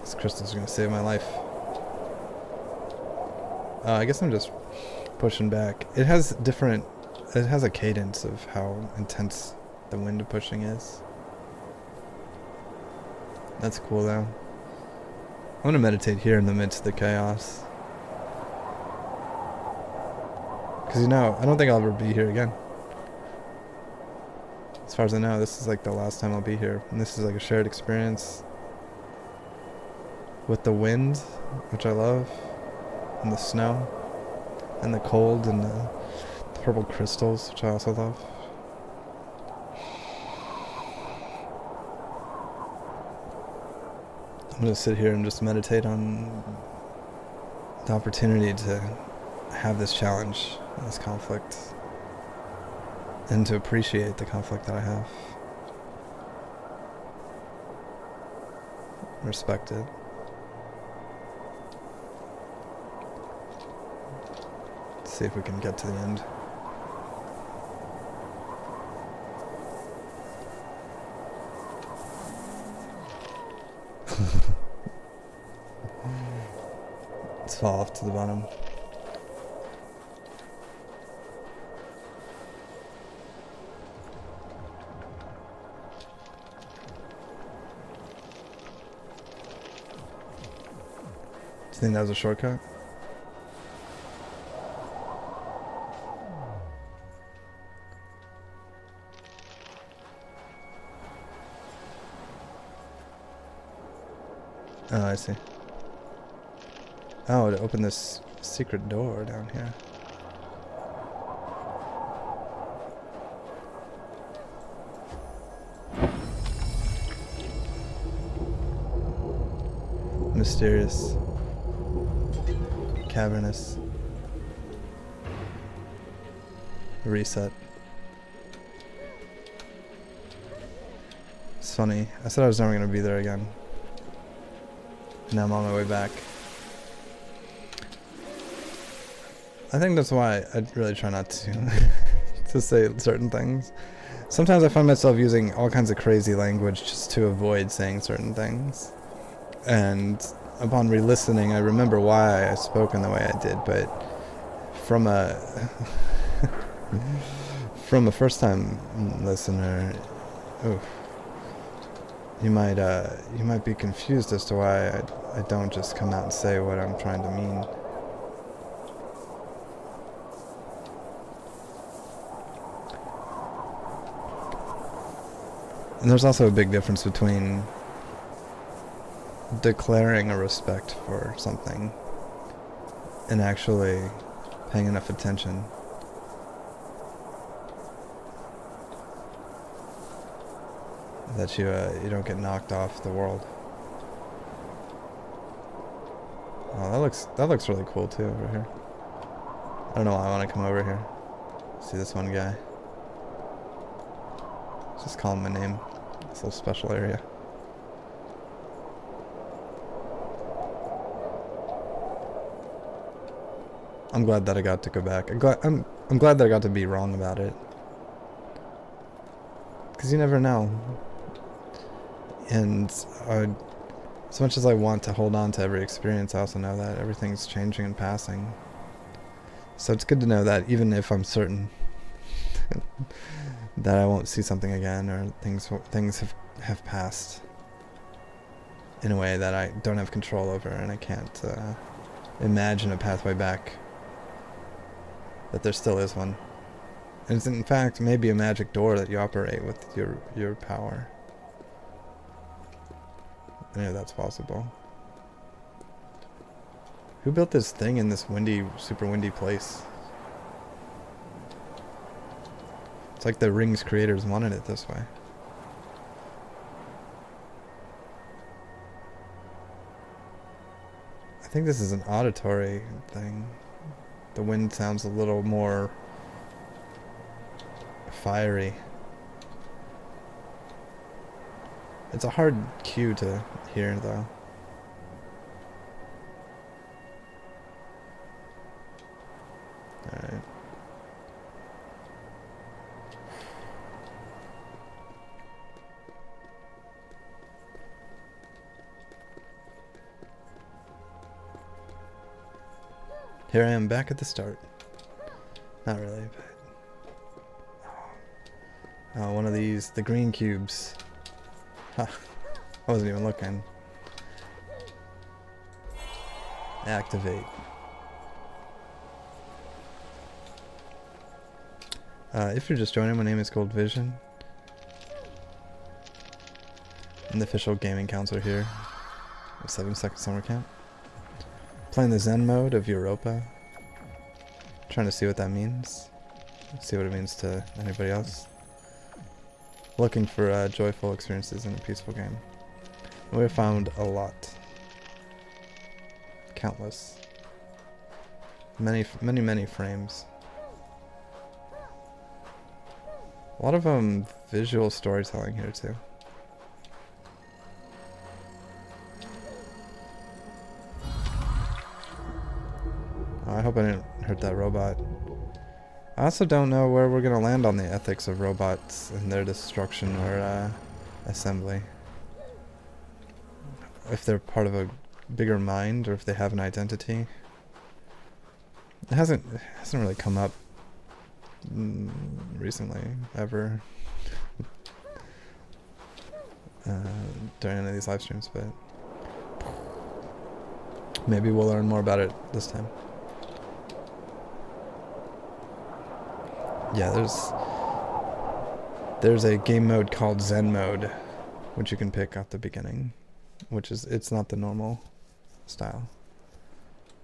This crystal's gonna save my life. I guess I'm just pushing back. It has a cadence of how intense the wind pushing is. That's cool though. I'm gonna meditate here in the midst of the chaos. Because I don't think I'll ever be here again. As far as I know, this is like the last time I'll be here. And this is like a shared experience with the wind, which I love, and the snow, and the cold, and the purple crystals, which I also love. I'm going to sit here and just meditate on the opportunity to have this challenge, this conflict, and to appreciate the conflict that I have. Respect it. Let's see if we can get to the end. Let's fall off to the bottom. Do you think that was a shortcut? Oh, I see. Oh, to open this secret door down here. Mysterious. Cavernous. Reset. It's funny. I said I was never going to be there again. Now I'm on my way back. I think that's why I really try not to to say certain things. Sometimes I find myself using all kinds of crazy language just to avoid saying certain things. And upon re-listening, I remember why I spoke in the way I did, but from a first-time listener, you might be confused as to why I don't just come out and say what I'm trying to mean. And there's also a big difference between declaring a respect for something and actually paying enough attention. That you don't get knocked off the world. Oh, that looks really cool too over here. I don't know why I want to come over here. See this one guy. Just call him my name. This little special area. I'm glad that I got to go back. I'm glad that I got to be wrong about it. Because you never know. And as much as I want to hold on to every experience, I also know that everything's changing and passing. So it's good to know that even if I'm certain that I won't see something again, or things have passed in a way that I don't have control over, and I can't imagine a pathway back. That there still is one. And it's in fact maybe a magic door that you operate with your power. I know that's possible. Who built this thing in this super windy place? It's like the Rings creators wanted it this way. I think this is an auditory thing. The wind sounds a little more fiery. It's a hard cue to hear, though. Alright. Here I am back at the start. Not really, but... Oh, one of these, the green cubes. Huh. I wasn't even looking. Activate. If you're just joining, my name is Goldvision. I'm the official gaming counselor here at 7 Second Summer Camp. Playing the Zen Mode of Europa. Trying to see what that means. See what it means to anybody else. Looking for joyful experiences in a peaceful game. And we have found a lot. Countless. Many frames. A lot of visual storytelling here too. Oh, I hope I didn't hurt that robot. I also don't know where we're gonna land on the ethics of robots and their destruction or assembly. If they're part of a bigger mind or if they have an identity. It hasn't really come up recently, ever. During any of these live streams, but maybe we'll learn more about it this time. Yeah, there's a game mode called Zen Mode, which you can pick at the beginning, it's not the normal style.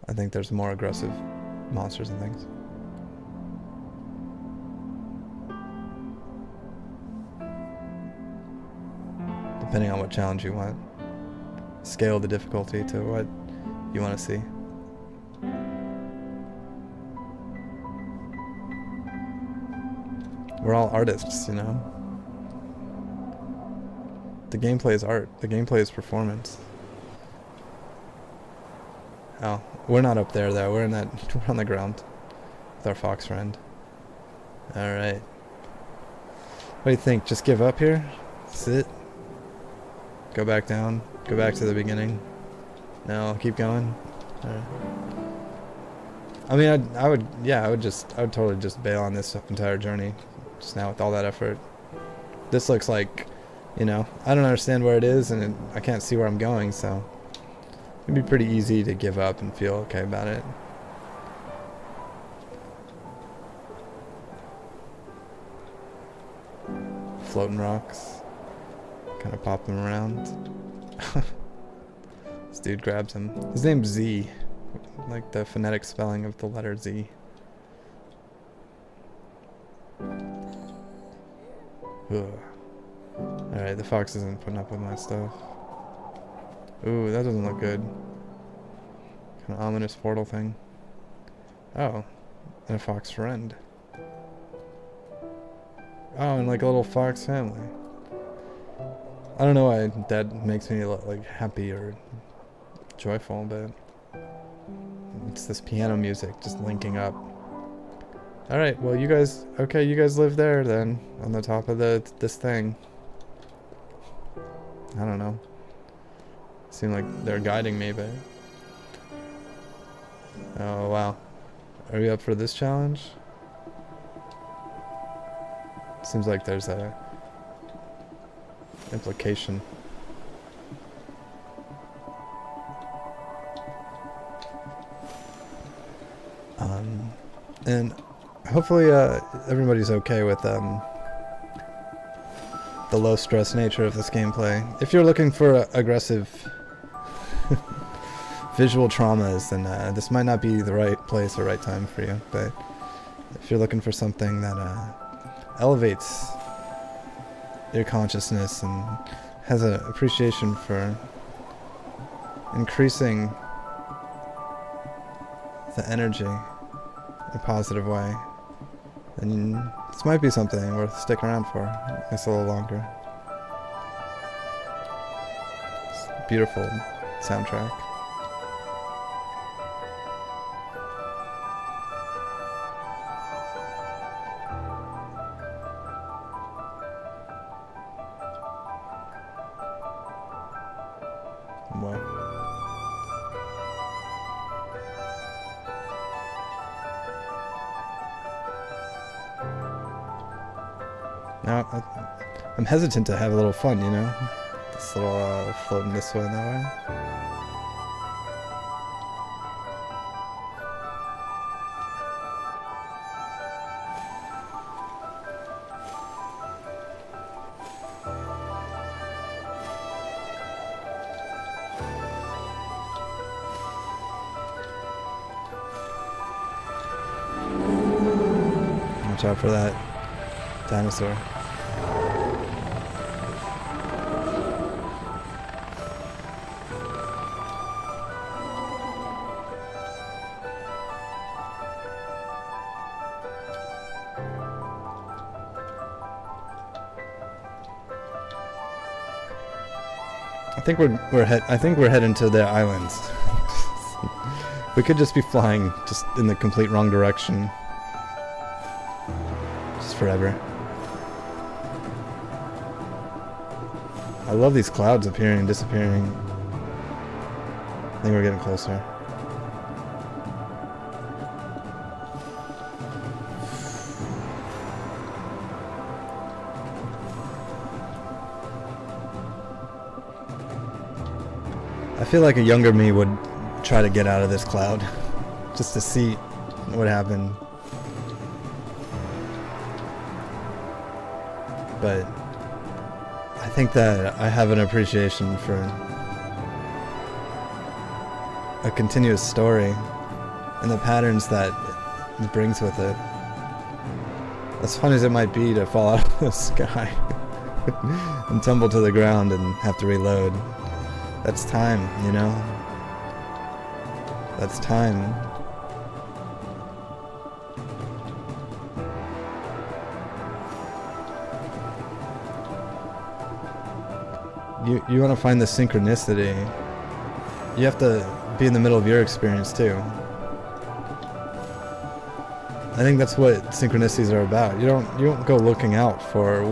I think there's more aggressive monsters and things. Depending on what challenge you want. Scale the difficulty to what you want to see. We're all artists, you know? The gameplay is art. The gameplay is performance. Oh, we're not up there though. We're on the ground with our fox friend. Alright. What do you think? Just give up here? Sit? Go back down? Go back to the beginning? No, keep going? Alright. I mean, I would totally just bail on this entire journey. Just now with all that effort. This looks like, you know, I don't understand where it is and I can't see where I'm going, so it'd be pretty easy to give up and feel okay about it. Floating rocks. Kind of pop them around. This dude grabs him. His name's Z. Like the phonetic spelling of the letter Z. Alright, the fox isn't putting up with my stuff. Ooh, that doesn't look good. Kind of ominous portal thing. Oh, and a fox friend. Oh, and like a little fox family. I don't know why that makes me look like happy or joyful, but it's this piano music just linking up. Alright, well you guys live there then, on the top of this thing. I don't know. Seem like they're guiding me, but... Oh wow. Are you up for this challenge? Seems like there's a implication. And hopefully everybody's okay with the low stress nature of this gameplay. If you're looking for aggressive visual traumas, then this might not be the right place or right time for you. But if you're looking for something that elevates your consciousness and has an appreciation for increasing the energy in a positive way, then this might be something worth sticking around for just a little longer. It's a beautiful soundtrack. Wow. Now, I'm hesitant to have a little fun, you know? This little floating this way and that way. Watch out for that dinosaur. I think we're heading to the islands. We could just be flying just in the complete wrong direction. Just forever. I love these clouds appearing and disappearing. I think we're getting closer. I feel like a younger me would try to get out of this cloud just to see what happened. But I think that I have an appreciation for a continuous story and the patterns that it brings with it. As fun as it might be to fall out of the sky and tumble to the ground and have to reload, that's time, you know? That's time. You want to find the synchronicity. You have to be in the middle of your experience too. I think that's what synchronicities are about. You don't go looking out for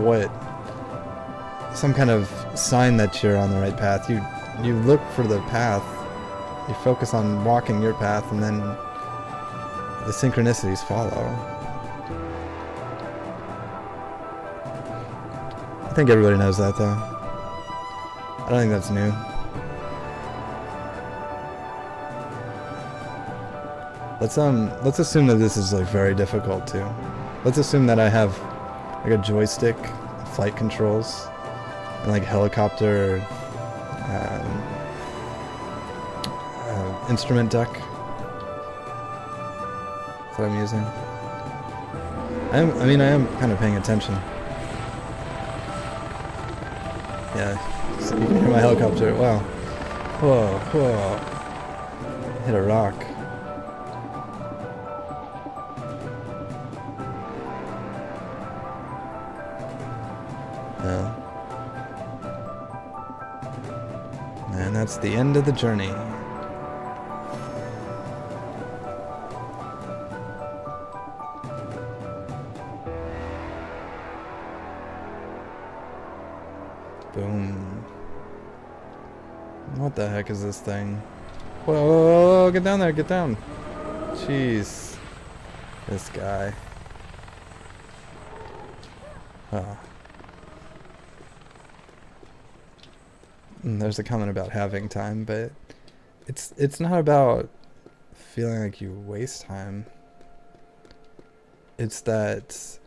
some kind of sign that you're on the right path. You look for the path. You focus on walking your path, and then the synchronicities follow. I think everybody knows that, though. I don't think that's new. Let's assume that this is like very difficult too. Let's assume that I have like a joystick, flight controls, and like helicopter instrument deck. That's what I'm using. I am kind of paying attention. Yeah, so you can hear my helicopter. Wow. Whoa, whoa. Hit a rock. Yeah. And that's the end of the journey. Boom. What the heck is this thing? Whoa, whoa, whoa, whoa, get down there, get down. Jeez. This guy. There's a comment about having time, but it's not about feeling like you waste time. It's that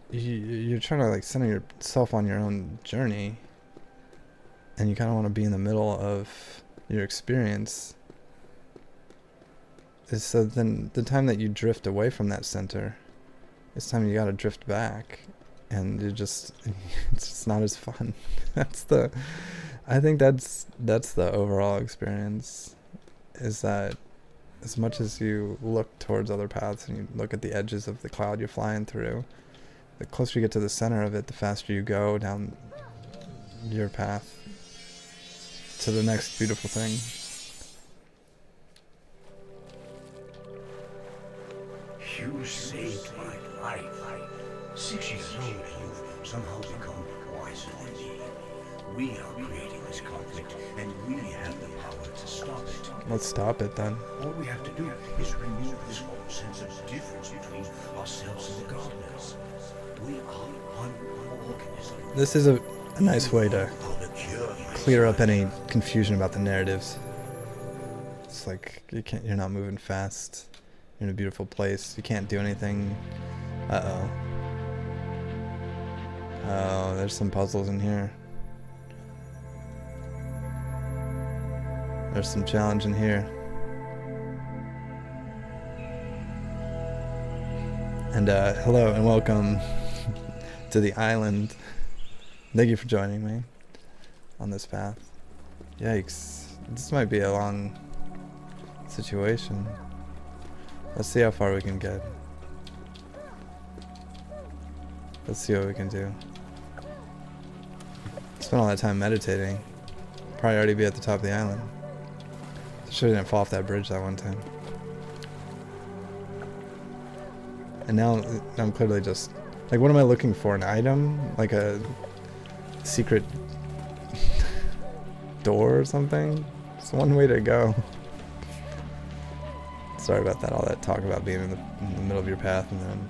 you're trying to like center yourself on your own journey, and you kind of want to be in the middle of your experience. So then the time that you drift away from that center, it's time you gotta drift back, and it's just not as fun. I think that's the overall experience, is that as much as you look towards other paths and you look at the edges of the cloud you're flying through, the closer you get to the center of it, the faster you go down your path to the next beautiful thing. You saved my life. 6 years old, you've somehow become wiser than me. We are creating this conflict, and we have the power to stop it. Let's stop it then. All we have to do is remove this whole sense of difference between ourselves and the gardeners. We are one organism. This is a nice way to clear up any confusion about the narratives. It's like you're not moving fast. You're in a beautiful place. You can't do anything. Uh-oh. Oh, there's some puzzles in here. There's some challenge in here. And hello and welcome to the island. Thank you for joining me on this path. Yikes. This might be a long situation. Let's see how far we can get. Let's see what we can do. Spent all that time meditating. Probably already be at the top of the island. Sure didn't fall off that bridge that one time. And now I'm clearly just... Like, what am I looking for? An item? Like a secret door or something? It's one way to go. Sorry about that. All that talk about being in the middle of your path and then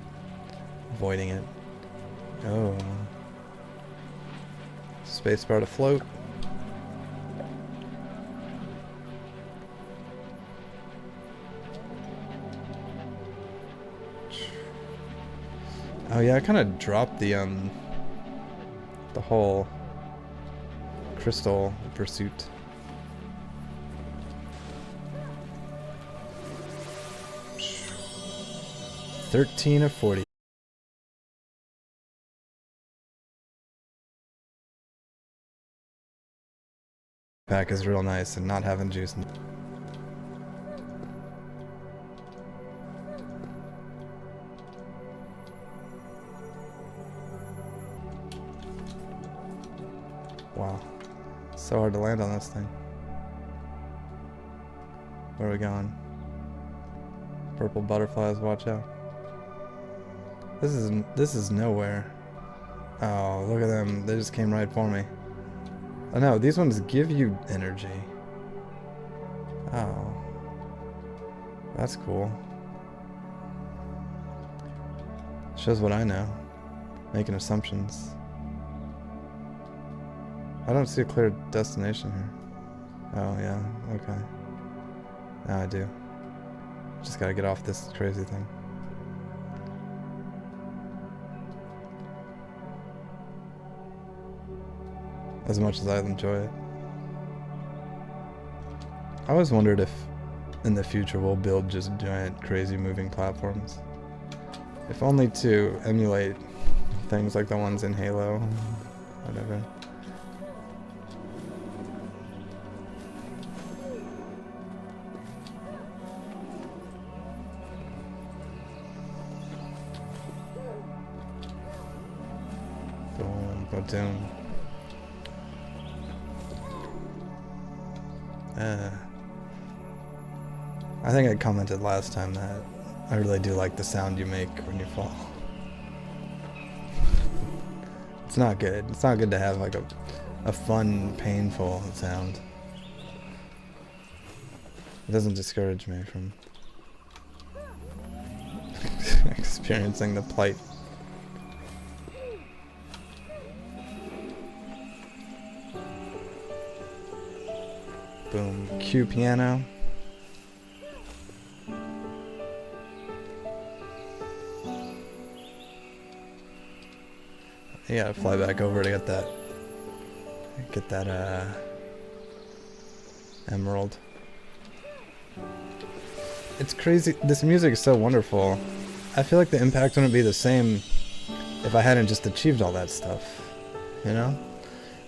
avoiding it. Oh. Spacebar to float. Oh yeah, I kind of dropped the whole crystal pursuit. $13 of 40. Pack is real nice, and not having juice. Wow, so hard to land on this thing. Where are we going? Purple butterflies, watch out. This is nowhere. Oh, look at them. They just came right for me. Oh no, these ones give you energy. Oh. That's cool. Shows what I know. Making assumptions. I don't see a clear destination here. Oh yeah, okay. Now I do. Just gotta get off this crazy thing. As much as I enjoy it. I always wondered if in the future we'll build just giant crazy moving platforms. If only to emulate things like the ones in Halo, whatever. Boom, ba-doom. I think I commented last time that I really do like the sound you make when you fall. It's not good. It's not good to have like a fun, painful sound. It doesn't discourage me from experiencing the plight Boom. Cue piano. You gotta fly back over to get that emerald. It's crazy. This music is so wonderful. I feel like the impact wouldn't be the same if I hadn't just achieved all that stuff. You know?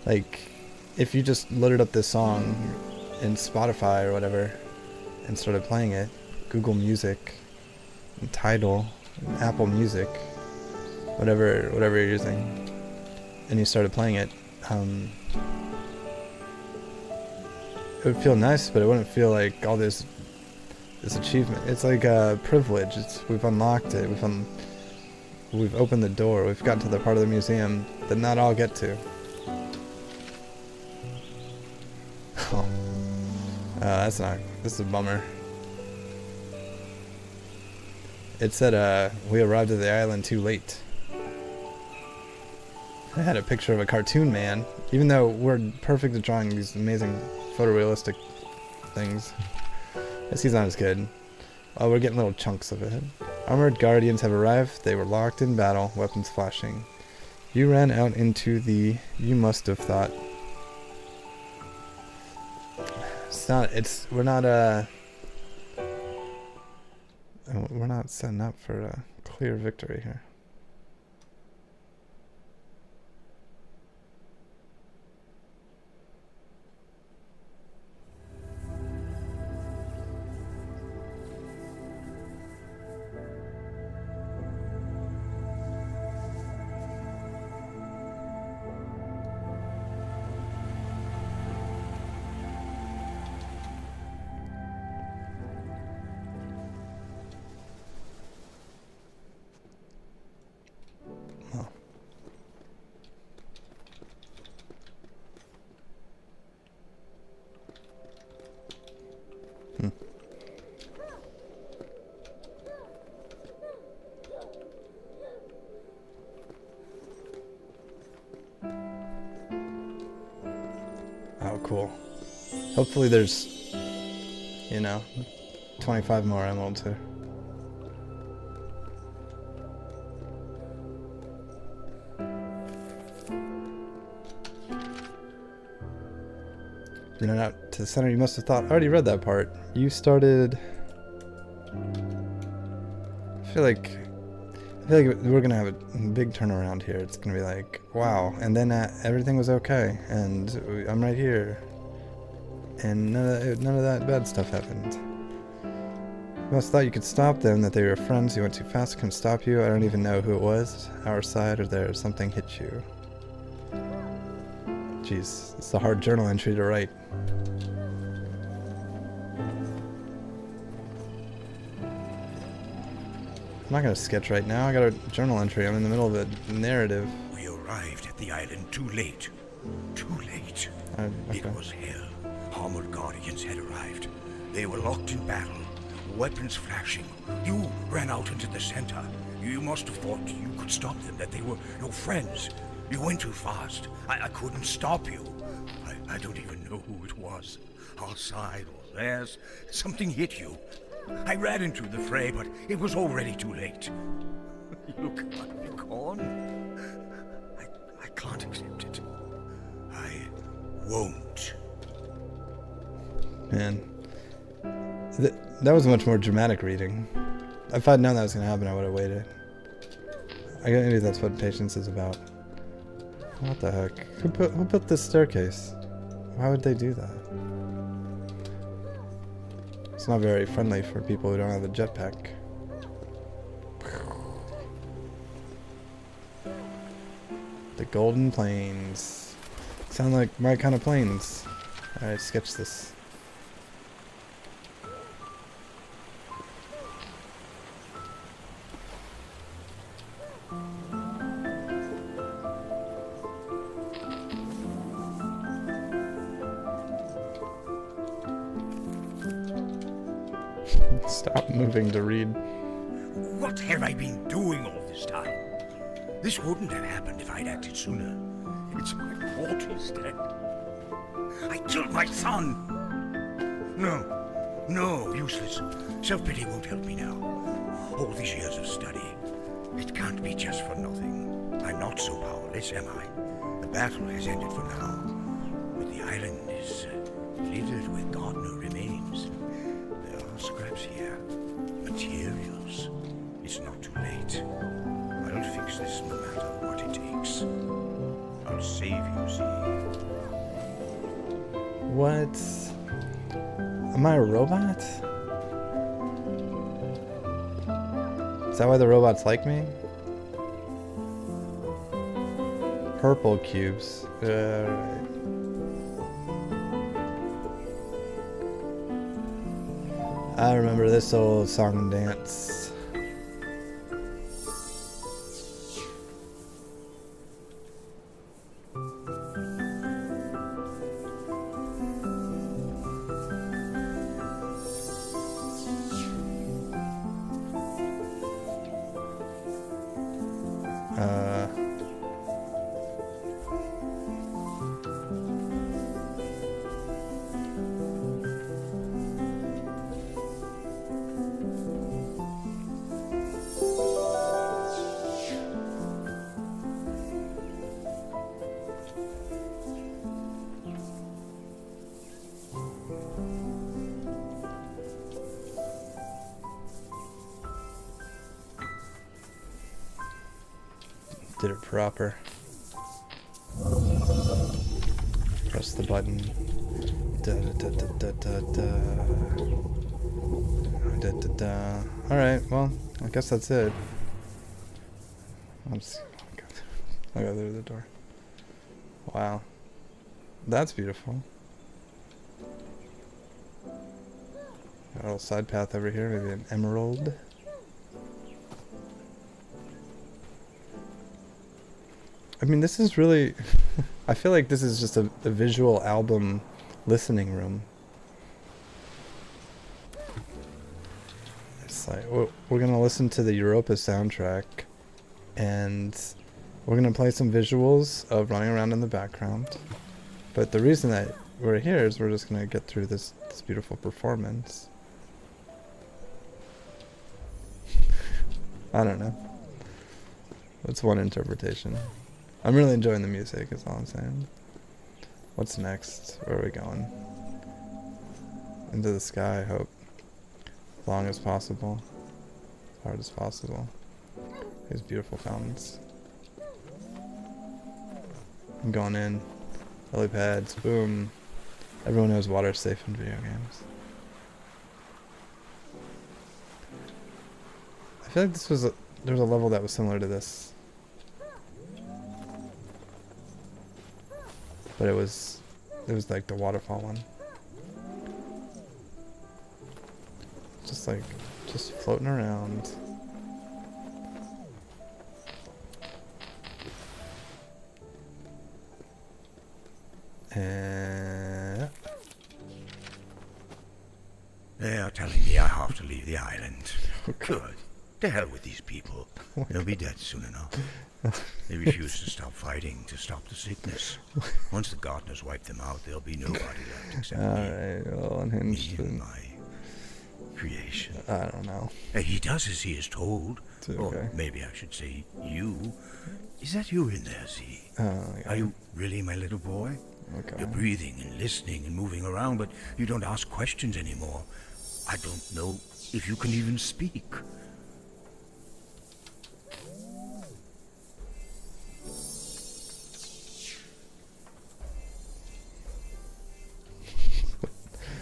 Like, if you just loaded up this song in Spotify or whatever and started playing it, Google Music, Tidal, Apple Music, whatever you're using, and you started playing it, it would feel nice, but it wouldn't feel like all this achievement. It's like a privilege. We've unlocked it. We've opened the door. We've got to the part of the museum that not all get to. Oh, this is a bummer. It said, we arrived at the island too late. I had a picture of a cartoon man, even though we're perfect at drawing these amazing photorealistic things. This is not as good. Oh, we're getting little chunks of it. Armored guardians have arrived. They were locked in battle, weapons flashing. You ran out into the... You must have thought... We're not setting up for a clear victory here. Oh, cool. Hopefully there's, 25 more emeralds here. Out to the center, you must have thought, I already read that part. You started... I feel like we're gonna have a big turnaround here. It's gonna be like, wow, and then everything was okay, and I'm right here, and none of that bad stuff happened. You must have thought you could stop them, that they were friends. You went too fast, couldn't stop you. I don't even know who it was, our side or theirs. Something hit you. Jeez, it's a hard journal entry to write. I'm not gonna sketch right now. I got a journal entry. I'm in the middle of a narrative. We arrived at the island too late. Too late. Okay. It was hell. Armored guardians had arrived. They were locked in battle, weapons flashing. You ran out into the center. You must have thought you could stop them, that they were your friends. You went too fast. I couldn't stop you. I don't even know who it was. Our side or theirs. Something hit you. I ran into the fray, but it was already too late. You can't be gone. I can't accept it. I won't. Man. That was a much more dramatic reading. If I'd known that was going to happen, I would have waited. I guess maybe that's what patience is about. What the heck? Who built this staircase? Why would they do that? It's not very friendly for people who don't have a jetpack. The Golden Plains. Sound like my kind of plains. Alright, sketch this. Stop moving to read. What have I been doing all this time? This wouldn't have happened if I'd acted sooner. It's my fault he's dead. I killed my son. No. No, useless. Self-pity won't help me now. All these years of study. It can't be just for nothing. I'm not so powerless, am I? The battle has ended for now. But the island is littered with gardener remains. There are scraps here. Materials. It's not too late. I'll fix this no matter what it takes. I'll save you, see? What? Am I a robot? Is that why the robots like me? Purple cubes. Right. I remember this old song and dance. Did it proper. Press the button. Da da da da da da da da da. All right. Well, I guess that's it. I'll go through the door. Wow, that's beautiful. Got a little side path over here. Maybe an emerald. I mean, this is really... I feel like this is just a visual album listening room. It's like, we're going to listen to the Europa soundtrack, and we're going to play some visuals of running around in the background. But the reason that we're here is we're just going to get through this beautiful performance. I don't know. That's one interpretation. I'm really enjoying the music, is all I'm saying. What's next? Where are we going? Into the sky, I hope. As long as possible. As hard as possible. These beautiful fountains. I'm going in. Lily pads, boom. Everyone knows water's safe in video games. I feel like there was a level that was similar to this. But it was like the waterfall one. Just floating around. And they are telling me I have to leave the island. Okay. Good. To hell with these people. They'll be dead soon enough. They refuse to stop fighting to stop the sickness. Once the gardeners wipe them out, there'll be nobody left except me. Alright, well, unhinged. Me and my creation. I don't know. He does as he is told. Okay. Or maybe I should say you. Is that you in there, Z? Yeah. Are you really my little boy? Okay. You're breathing and listening and moving around, but you don't ask questions anymore. I don't know if you can even speak.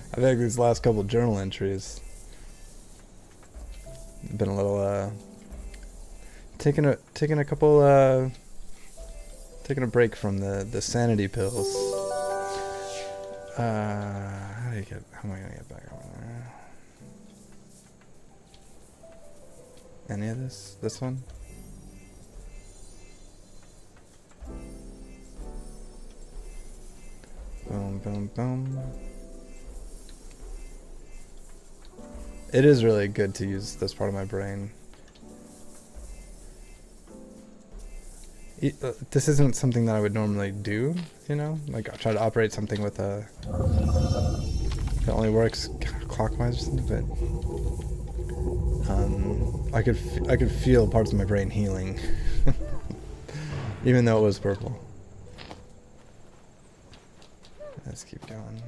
I think these last couple journal entries have been a little taking a break from the sanity pills. How am I gonna get back over there? Any of this? This one? Boom, boom, boom. It is really good to use this part of my brain. This isn't something that I would normally do, you know? Like, I try to operate something with a it only works clockwise or something, but I could feel parts of my brain healing, even though it was purple. Let's keep going.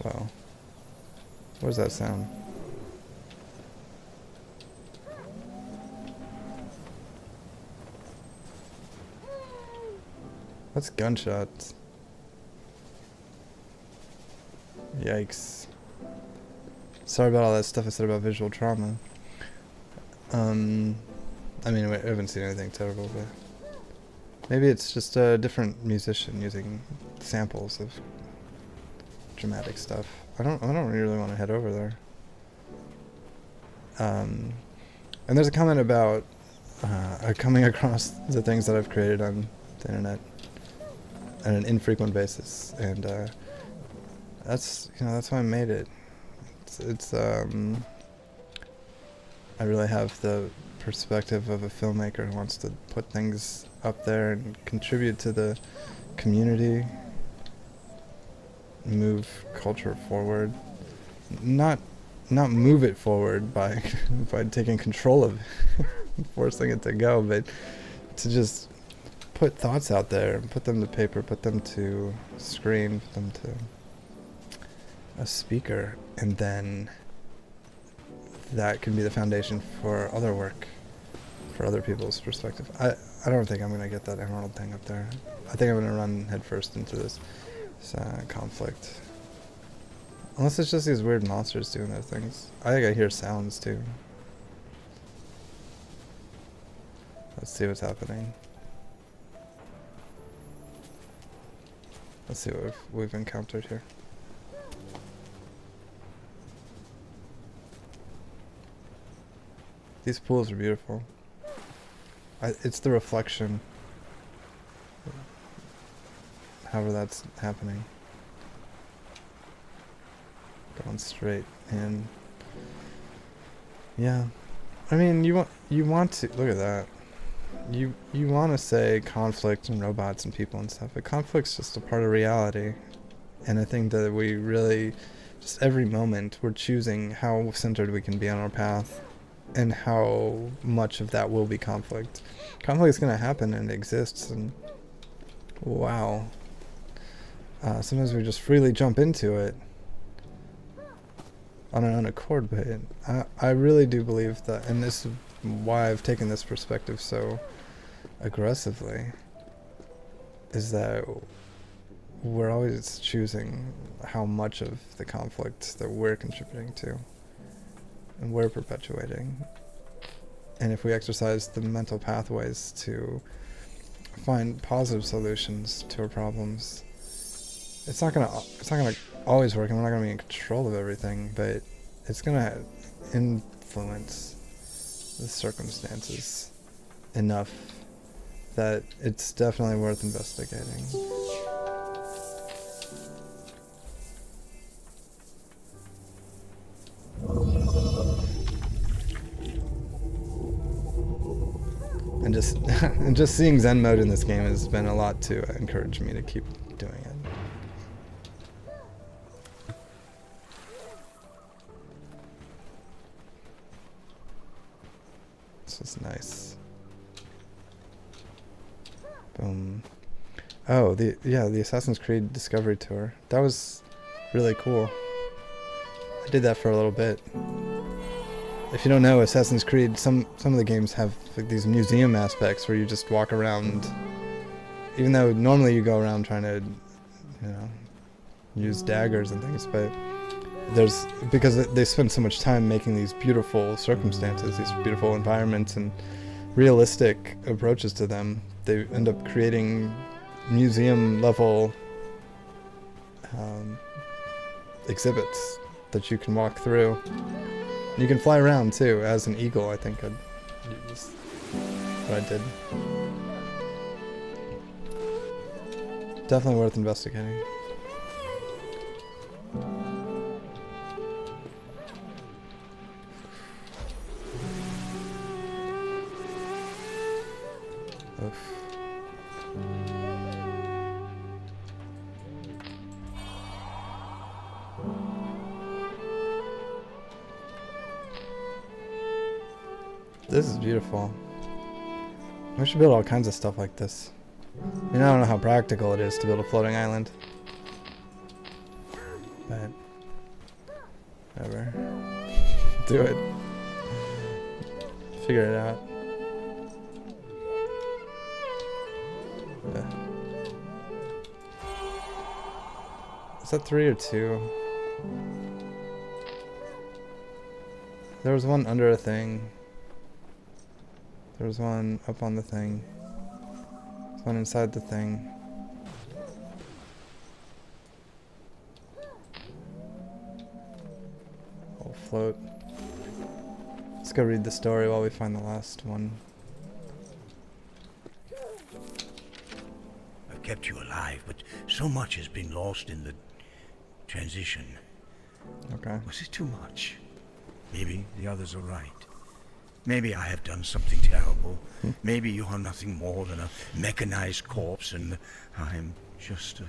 Wow. Where's that sound? What's gunshots? Yikes. Sorry about all that stuff I said about visual trauma. I mean, I haven't seen anything terrible, but maybe it's just a different musician using samples of dramatic stuff. I don't really want to head over there. And there's a comment about coming across the things that I've created on the internet on an infrequent basis, and that's why I made it. I really have the perspective of a filmmaker who wants to put things up there and contribute to the community, move culture forward, not move it forward by by taking control of it, forcing it to go, but to just put thoughts out there, put them to paper, put them to screen, put them to a speaker, and then that can be the foundation for other work, for other people's perspective. I don't think I'm going to get that emerald thing up there. I think I'm going to run headfirst into this conflict. Unless it's just these weird monsters doing their things. I think I hear sounds too. Let's see what's happening. Let's see what we've encountered here. These pools are beautiful. It's the reflection. However that's happening. Going straight in. Yeah. I mean, you want to look at that. You want to say conflict and robots and people and stuff, but conflict's just a part of reality. And I think that we really, just every moment, we're choosing how centered we can be on our path and how much of that will be conflict. Conflict is going to happen and it exists, and wow. Sometimes we just freely jump into it on our own accord, but I really do believe that, and this is why I've taken this perspective so aggressively, is that we're always choosing how much of the conflict that we're contributing to and we're perpetuating. And if we exercise the mental pathways to find positive solutions to our problems, it's not gonna always work, and we're not gonna be in control of everything, but it's gonna influence the circumstances enough that it's definitely worth investigating. And just and just seeing Zen Mode in this game has been a lot to encourage me to keep doing it. This is nice. Boom. Oh, the Assassin's Creed Discovery Tour. That was really cool. I did that for a little bit. If you don't know, Assassin's Creed, some of the games have like these museum aspects where you just walk around, even though normally you go around trying to, use daggers and things, but because they spend so much time making these beautiful circumstances, these beautiful environments and realistic approaches to them, they end up creating museum level exhibits that you can walk through. You can fly around too, as an eagle. I think that's what I did. Definitely worth investigating. This is beautiful. We should build all kinds of stuff like this. I mean, I don't know how practical it is to build a floating island. But whatever. Do it. Figure it out. Is that 3 or 2? There was one under a thing. There was one up on the thing. There's one inside the thing. I'll float. Let's go read the story while we find the last one. I've kept you alive, but so much has been lost in the transition. Okay. Was it too much? Maybe the others are right. Maybe I have done something terrible. Maybe you are nothing more than a mechanized corpse and I'm just a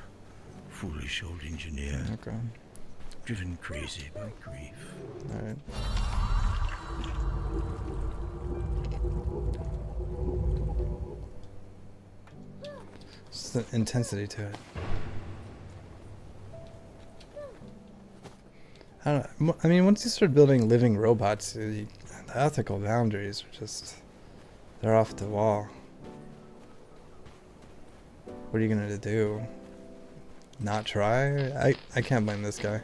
foolish old engineer. Okay. Driven crazy by grief. Alright. Just the intensity to it. I don't know. I mean, once you start building living robots, the ethical boundaries are just, they're off the wall. What are you gonna do? Not try? I can't blame this guy.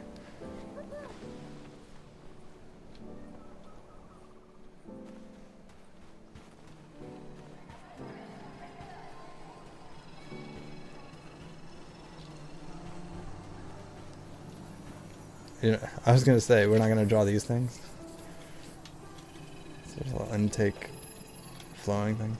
You know, I was gonna say, we're not gonna draw these things. So there's a little intake flowing things.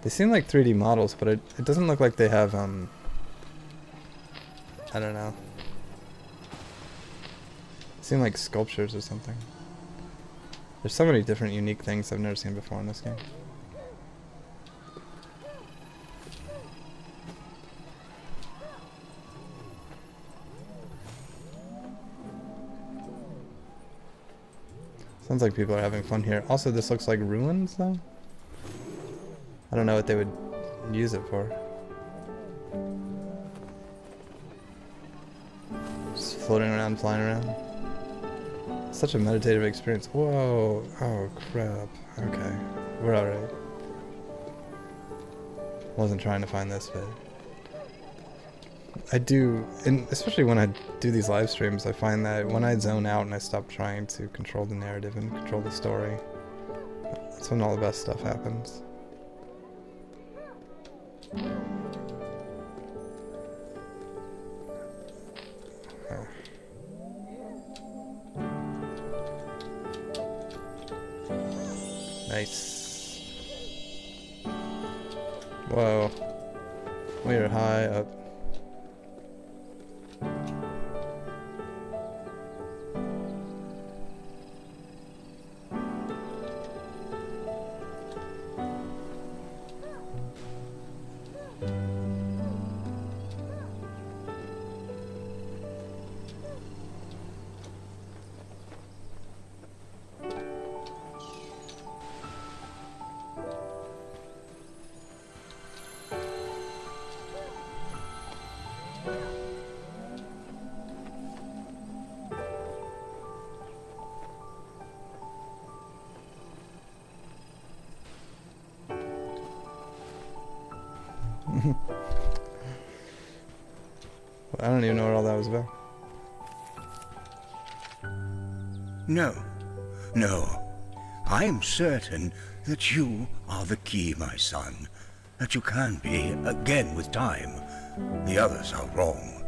They seem like 3D models, but it doesn't look like they have, I don't know. They seem like sculptures or something. There's so many different unique things I've never seen before in this game. Sounds like people are having fun here. Also, this looks like ruins, though. I don't know what they would use it for. Just floating around, flying around. Such a meditative experience. Whoa. Oh, crap. Okay. We're alright. Wasn't trying to find this, but I do, and especially when I do these live streams, I find that when I zone out and I stop trying to control the narrative and control the story, that's when all the best stuff happens. Nice. Whoa. We are high up. I don't even know what all that was about. No. No. I am certain that you are the key, my son. That you can be, again with time. The others are wrong.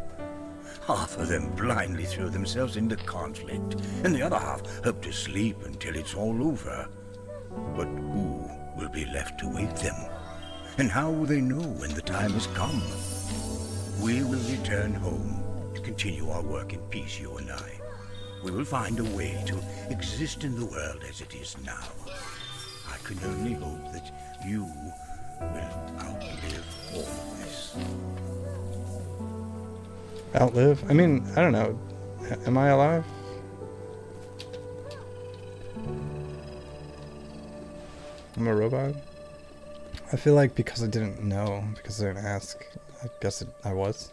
Half of them blindly throw themselves into conflict, and the other half hope to sleep until it's all over. But who will be left to wake them? And how will they know when the time has come? We will return home to continue our work in peace, you and I. We will find a way to exist in the world as it is now. I can only hope that you will outlive all this. Outlive? I mean, I don't know. Am I alive? I'm a robot? I feel like because I didn't know, because I didn't ask, I guess I was.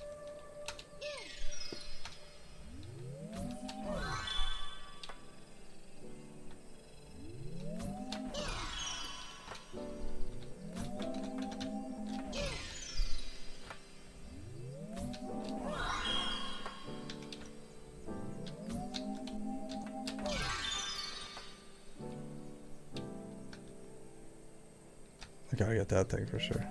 I gotta get that thing for sure.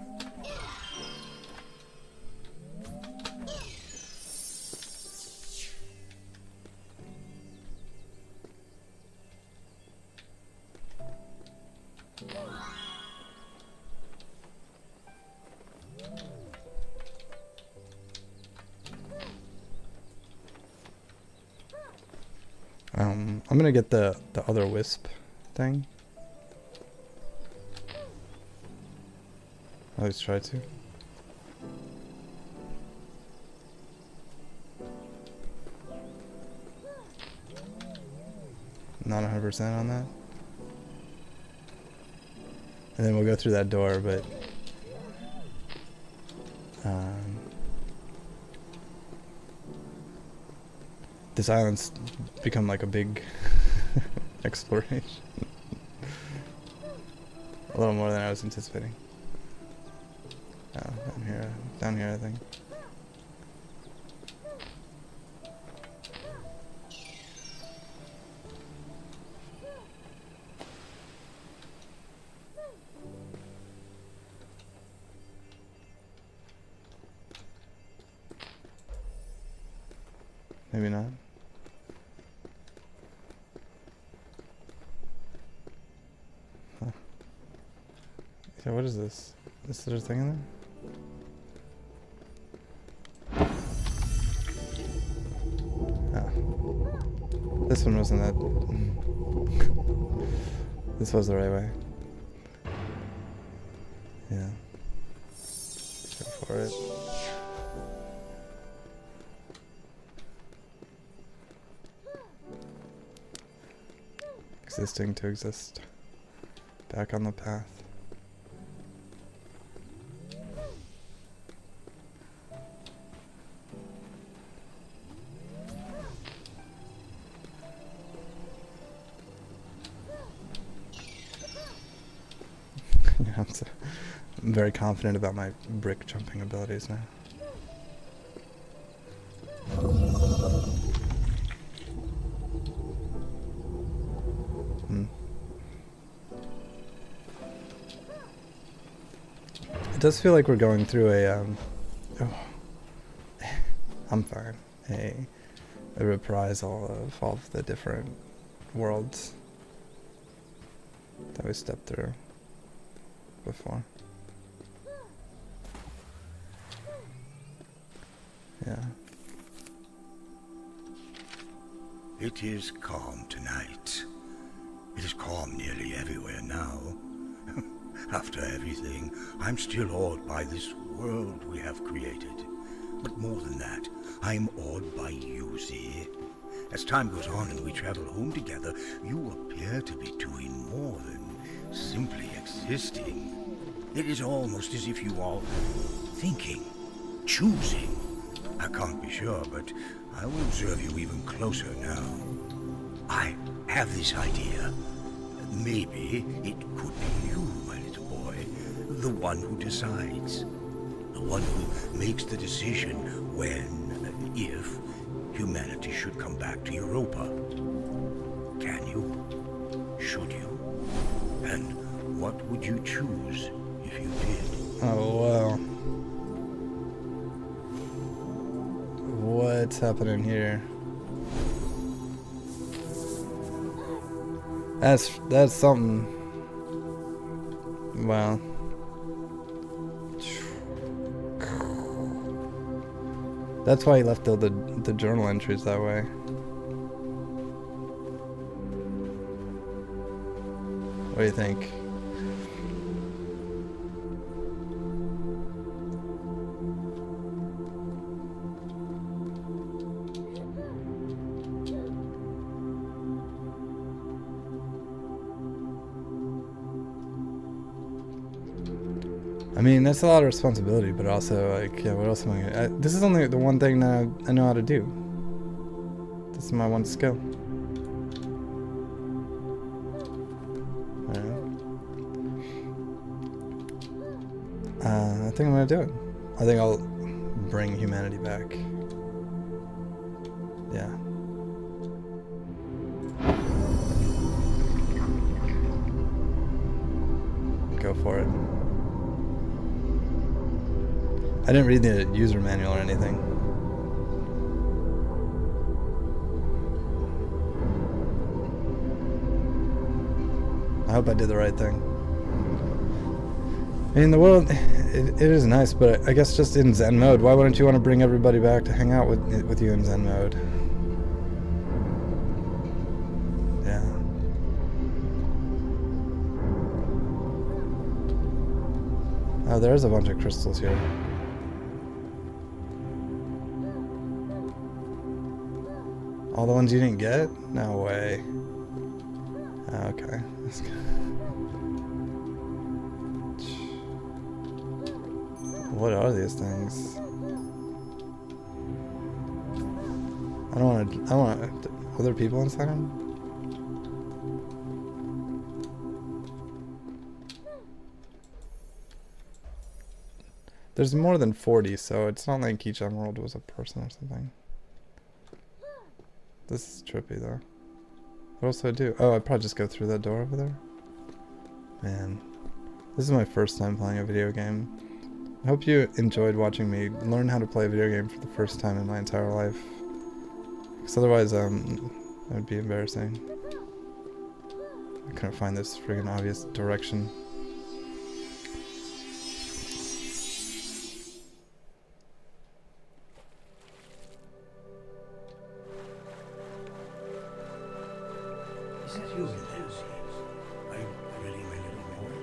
I'm gonna get the other wisp thing. At least try to. Not 100% on that. And then we'll go through that door, but this island's become like a big exploration. A little more than I was anticipating. Oh, down here I think. Maybe not. Huh. Yeah, what is this? Is there a thing in there? This one wasn't that. This was the right way. Yeah. Go for it. Existing to exist. Back on the path. Yeah, I'm very confident about my brick jumping abilities now. It does feel like we're going through a I'm fine. A reprisal of all of the different worlds that we stepped through before. Yeah. It is calm tonight. It is calm nearly everywhere now. After everything, I'm still awed by this world we have created. But more than that, I'm awed by you, Z. As time goes on and we travel home together, you appear to be doing more than simply existing. It is almost as if you are thinking, choosing. I can't be sure, but I will observe you even closer now. I have this idea. Maybe it could be you, my little boy. The one who decides. The one who makes the decision when, if, humanity should come back to Europa. Can you? Should you? And what would you choose if you did? Oh, wow. What's happening here? That's something. Wow. That's why he left the journal entries that way. What do you think? I mean, that's a lot of responsibility, but also, like, yeah, what else am I gonna... this is only the one thing that I know how to do. This is my one skill. Alright. I think I'm gonna do it. I think I'll bring humanity back. Yeah. Go for it. I didn't read the user manual or anything. I hope I did the right thing. I mean, the world, it is nice, but I guess just in Zen mode. Why wouldn't you want to bring everybody back to hang out with you in Zen mode? Yeah. Oh, there's a bunch of crystals here. All the ones you didn't get? No way. Okay. That's good. What are these things? I don't want to... Are there people inside them? There's more than 40, so it's not like each emerald was a person or something. This is trippy, though. What else do I do? Oh, I'd probably just go through that door over there. Man. This is my first time playing a video game. I hope you enjoyed watching me learn how to play a video game for the first time in my entire life. Because otherwise, that would be embarrassing. I couldn't find this friggin' obvious direction. Is that you, Lindsay? Are you really my little boy?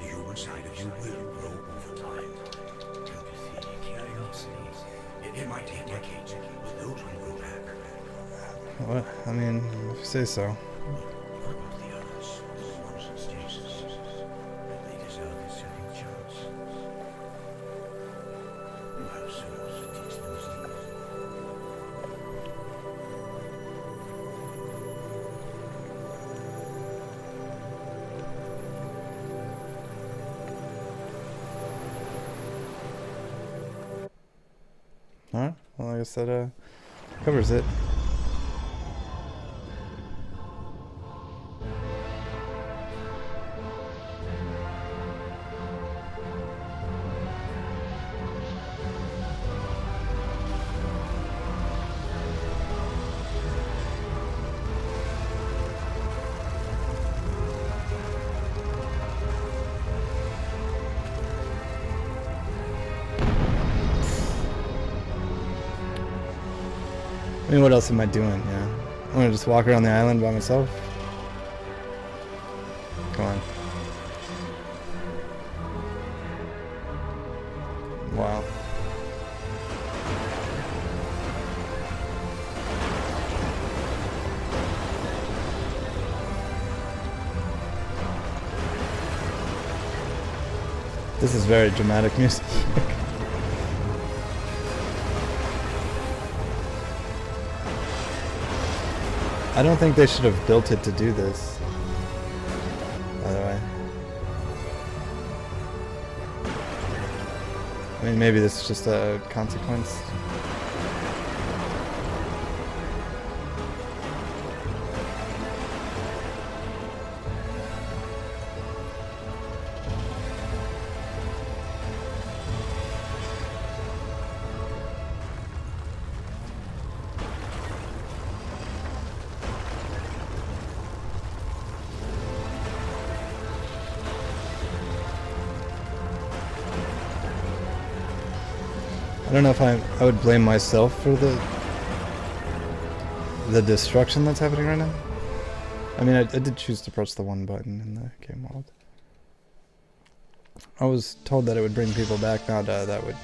The human side of you will grow over time. Empathy, curiosity. It might take decades, but those will grow back. What? I mean, if you say so. What about the others? The ones in stasis? They deserve a second chance. You have so much to teach them, Steve. Alright, well, I guess that covers it. I mean, what else am I doing? Yeah, I'm gonna just walk around the island by myself. Come on. Wow. This is very dramatic music. I don't think they should have built it to do this, by the way. I mean, maybe this is just a consequence. I don't know if I would blame myself for the destruction that's happening right now. I mean, I did choose to press the one button in the game world. I was told that it would bring people back, not that would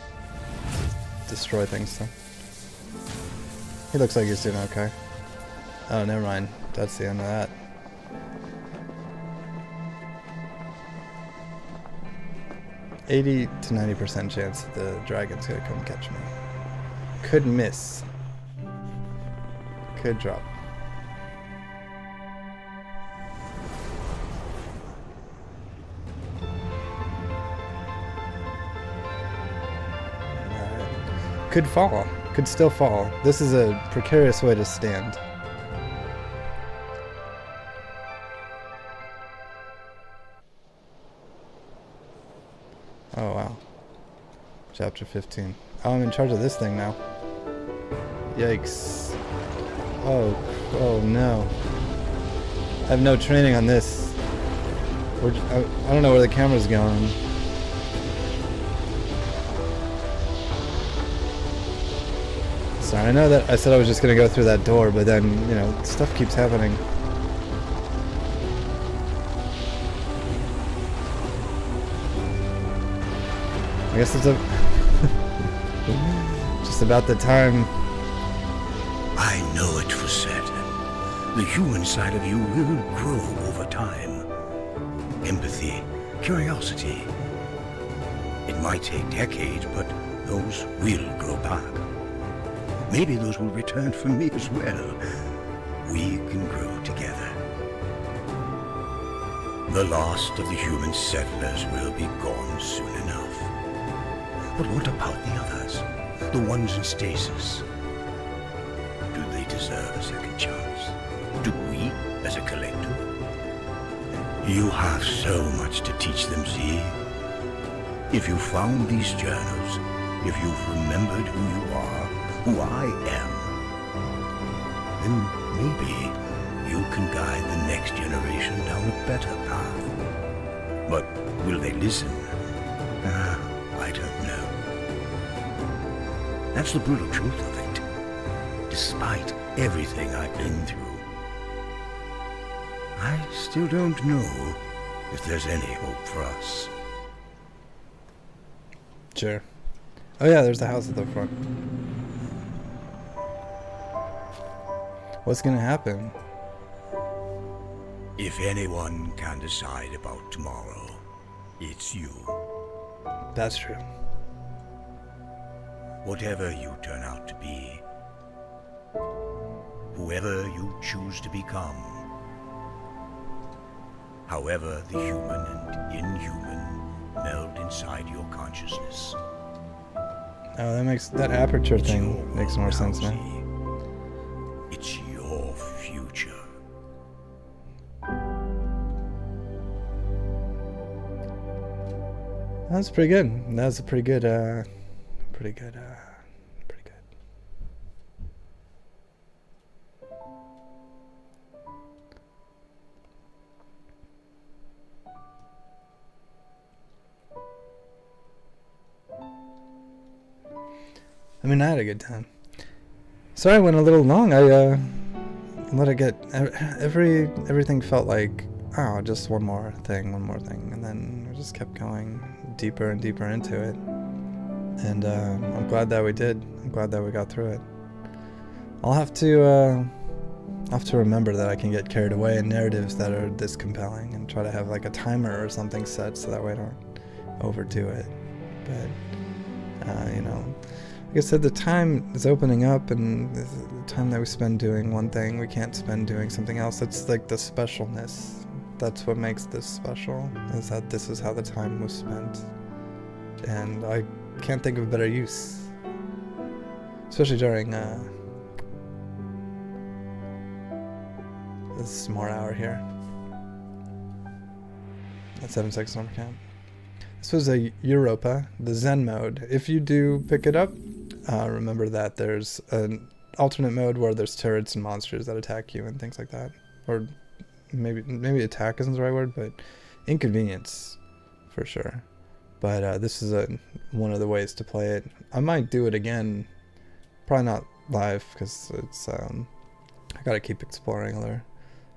destroy things, so. He looks like he's doing okay. Oh, never mind. That's the end of that. 80 to 90% chance that the dragon's gonna come catch me. Could miss. Could drop. Could fall. Could still fall. This is a precarious way to stand. Oh wow. Chapter 15. Oh, I'm in charge of this thing now. Yikes. Oh no. I have no training on this. I don't know where the camera's going. Sorry, I know that I said I was just gonna go through that door, but then, you know, stuff keeps happening. I guess it's just about the time. I know it for certain. The human side of you will grow over time. Empathy, curiosity. It might take decades, but those will grow back. Maybe those will return for me as well. We can grow together. The last of the human settlers will be gone soon enough. But what about the others? The ones in stasis? Do they deserve a second chance? Do we, as a collective? You have so much to teach them, Z. If you found these journals, if you've remembered who you are, who I am, then maybe you can guide the next generation down a better path. But will they listen? I don't know. That's the brutal truth of it. Despite everything I've been through, I still don't know if there's any hope for us. Sure. Oh yeah, there's a house at the front. What's gonna happen? If anyone can decide about tomorrow, it's you. That's true. Whatever you turn out to be, whoever you choose to become, however the human and inhuman meld inside your consciousness. Oh, that aperture thing makes more sense now. It's your future. That's pretty good. That was a pretty good. Pretty good. I mean, I had a good time. Sorry I went a little long. I let it get... Everything felt like, oh, just one more thing. And then we just kept going deeper and deeper into it. And I'm glad that we did. I'm glad that we got through it. I'll have to remember that I can get carried away in narratives that are this compelling and try to have like a timer or something set so that way I don't overdo it. But, you know... Like I said, the time is opening up, and the time that we spend doing one thing, we can't spend doing something else. It's like the specialness. That's what makes this special, is that this is how the time was spent. And I can't think of a better use. Especially during this smart hour here. At 7 seconds summer camp. This was a Europa, the Zen Mode. If you do pick it up, remember that there's an alternate mode where there's turrets and monsters that attack you and things like that. Or maybe attack isn't the right word, but inconvenience for sure. But this is one of the ways to play it. I might do it again, probably not live because it's I gotta keep exploring other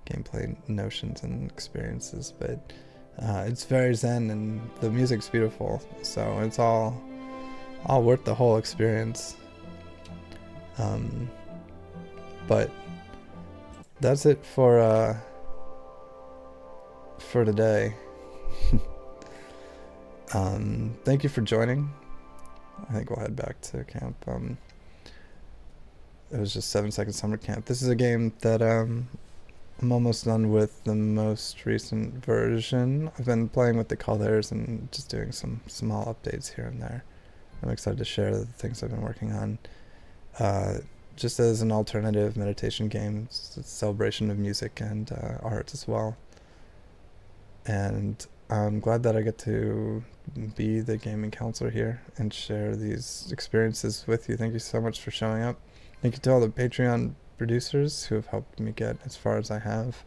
gameplay notions and experiences. But it's very zen and the music's beautiful, so it's all worth the whole experience. But that's it for today. Thank you for joining. I think we'll head back to camp. It was just 7 Second Summer Camp. This is a game that I'm almost done with the most recent version. I've been playing with the colors and just doing some small updates here and there. I'm excited to share the things I've been working on. Just as an alternative meditation game, it's a celebration of music and art as well. And I'm glad that I get to be the gaming counselor here and share these experiences with you. Thank you so much for showing up. Thank you to all the Patreon producers who have helped me get as far as I have.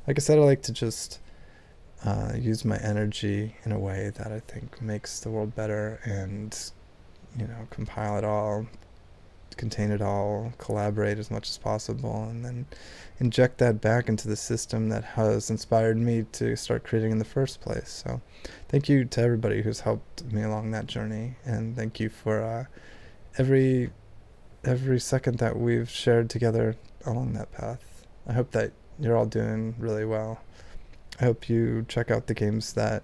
Like I said, I like to just use my energy in a way that I think makes the world better and, compile it all, contain it all, collaborate as much as possible, and then inject that back into the system that has inspired me to start creating in the first place. So thank you to everybody who's helped me along that journey, and thank you for every second that we've shared together along that path. I hope that you're all doing really well. I hope you check out the games that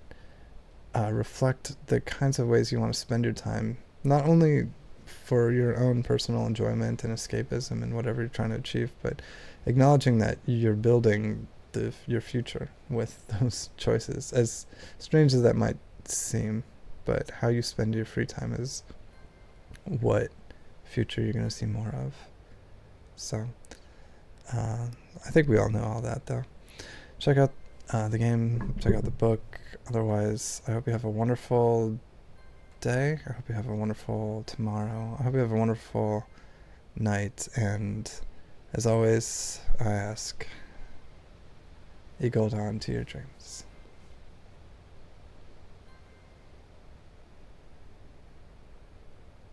reflect the kinds of ways you want to spend your time, not only for your own personal enjoyment and escapism and whatever you're trying to achieve, but acknowledging that you're building your future with those choices. As strange as that might seem, but how you spend your free time is what future you're going to see more of. So I think we all know all that, though. Check out the game, check out the book. Otherwise, I hope you have a wonderful day. I hope you have a wonderful tomorrow. I hope you have a wonderful night. And as always, I ask, you hold on to your dreams.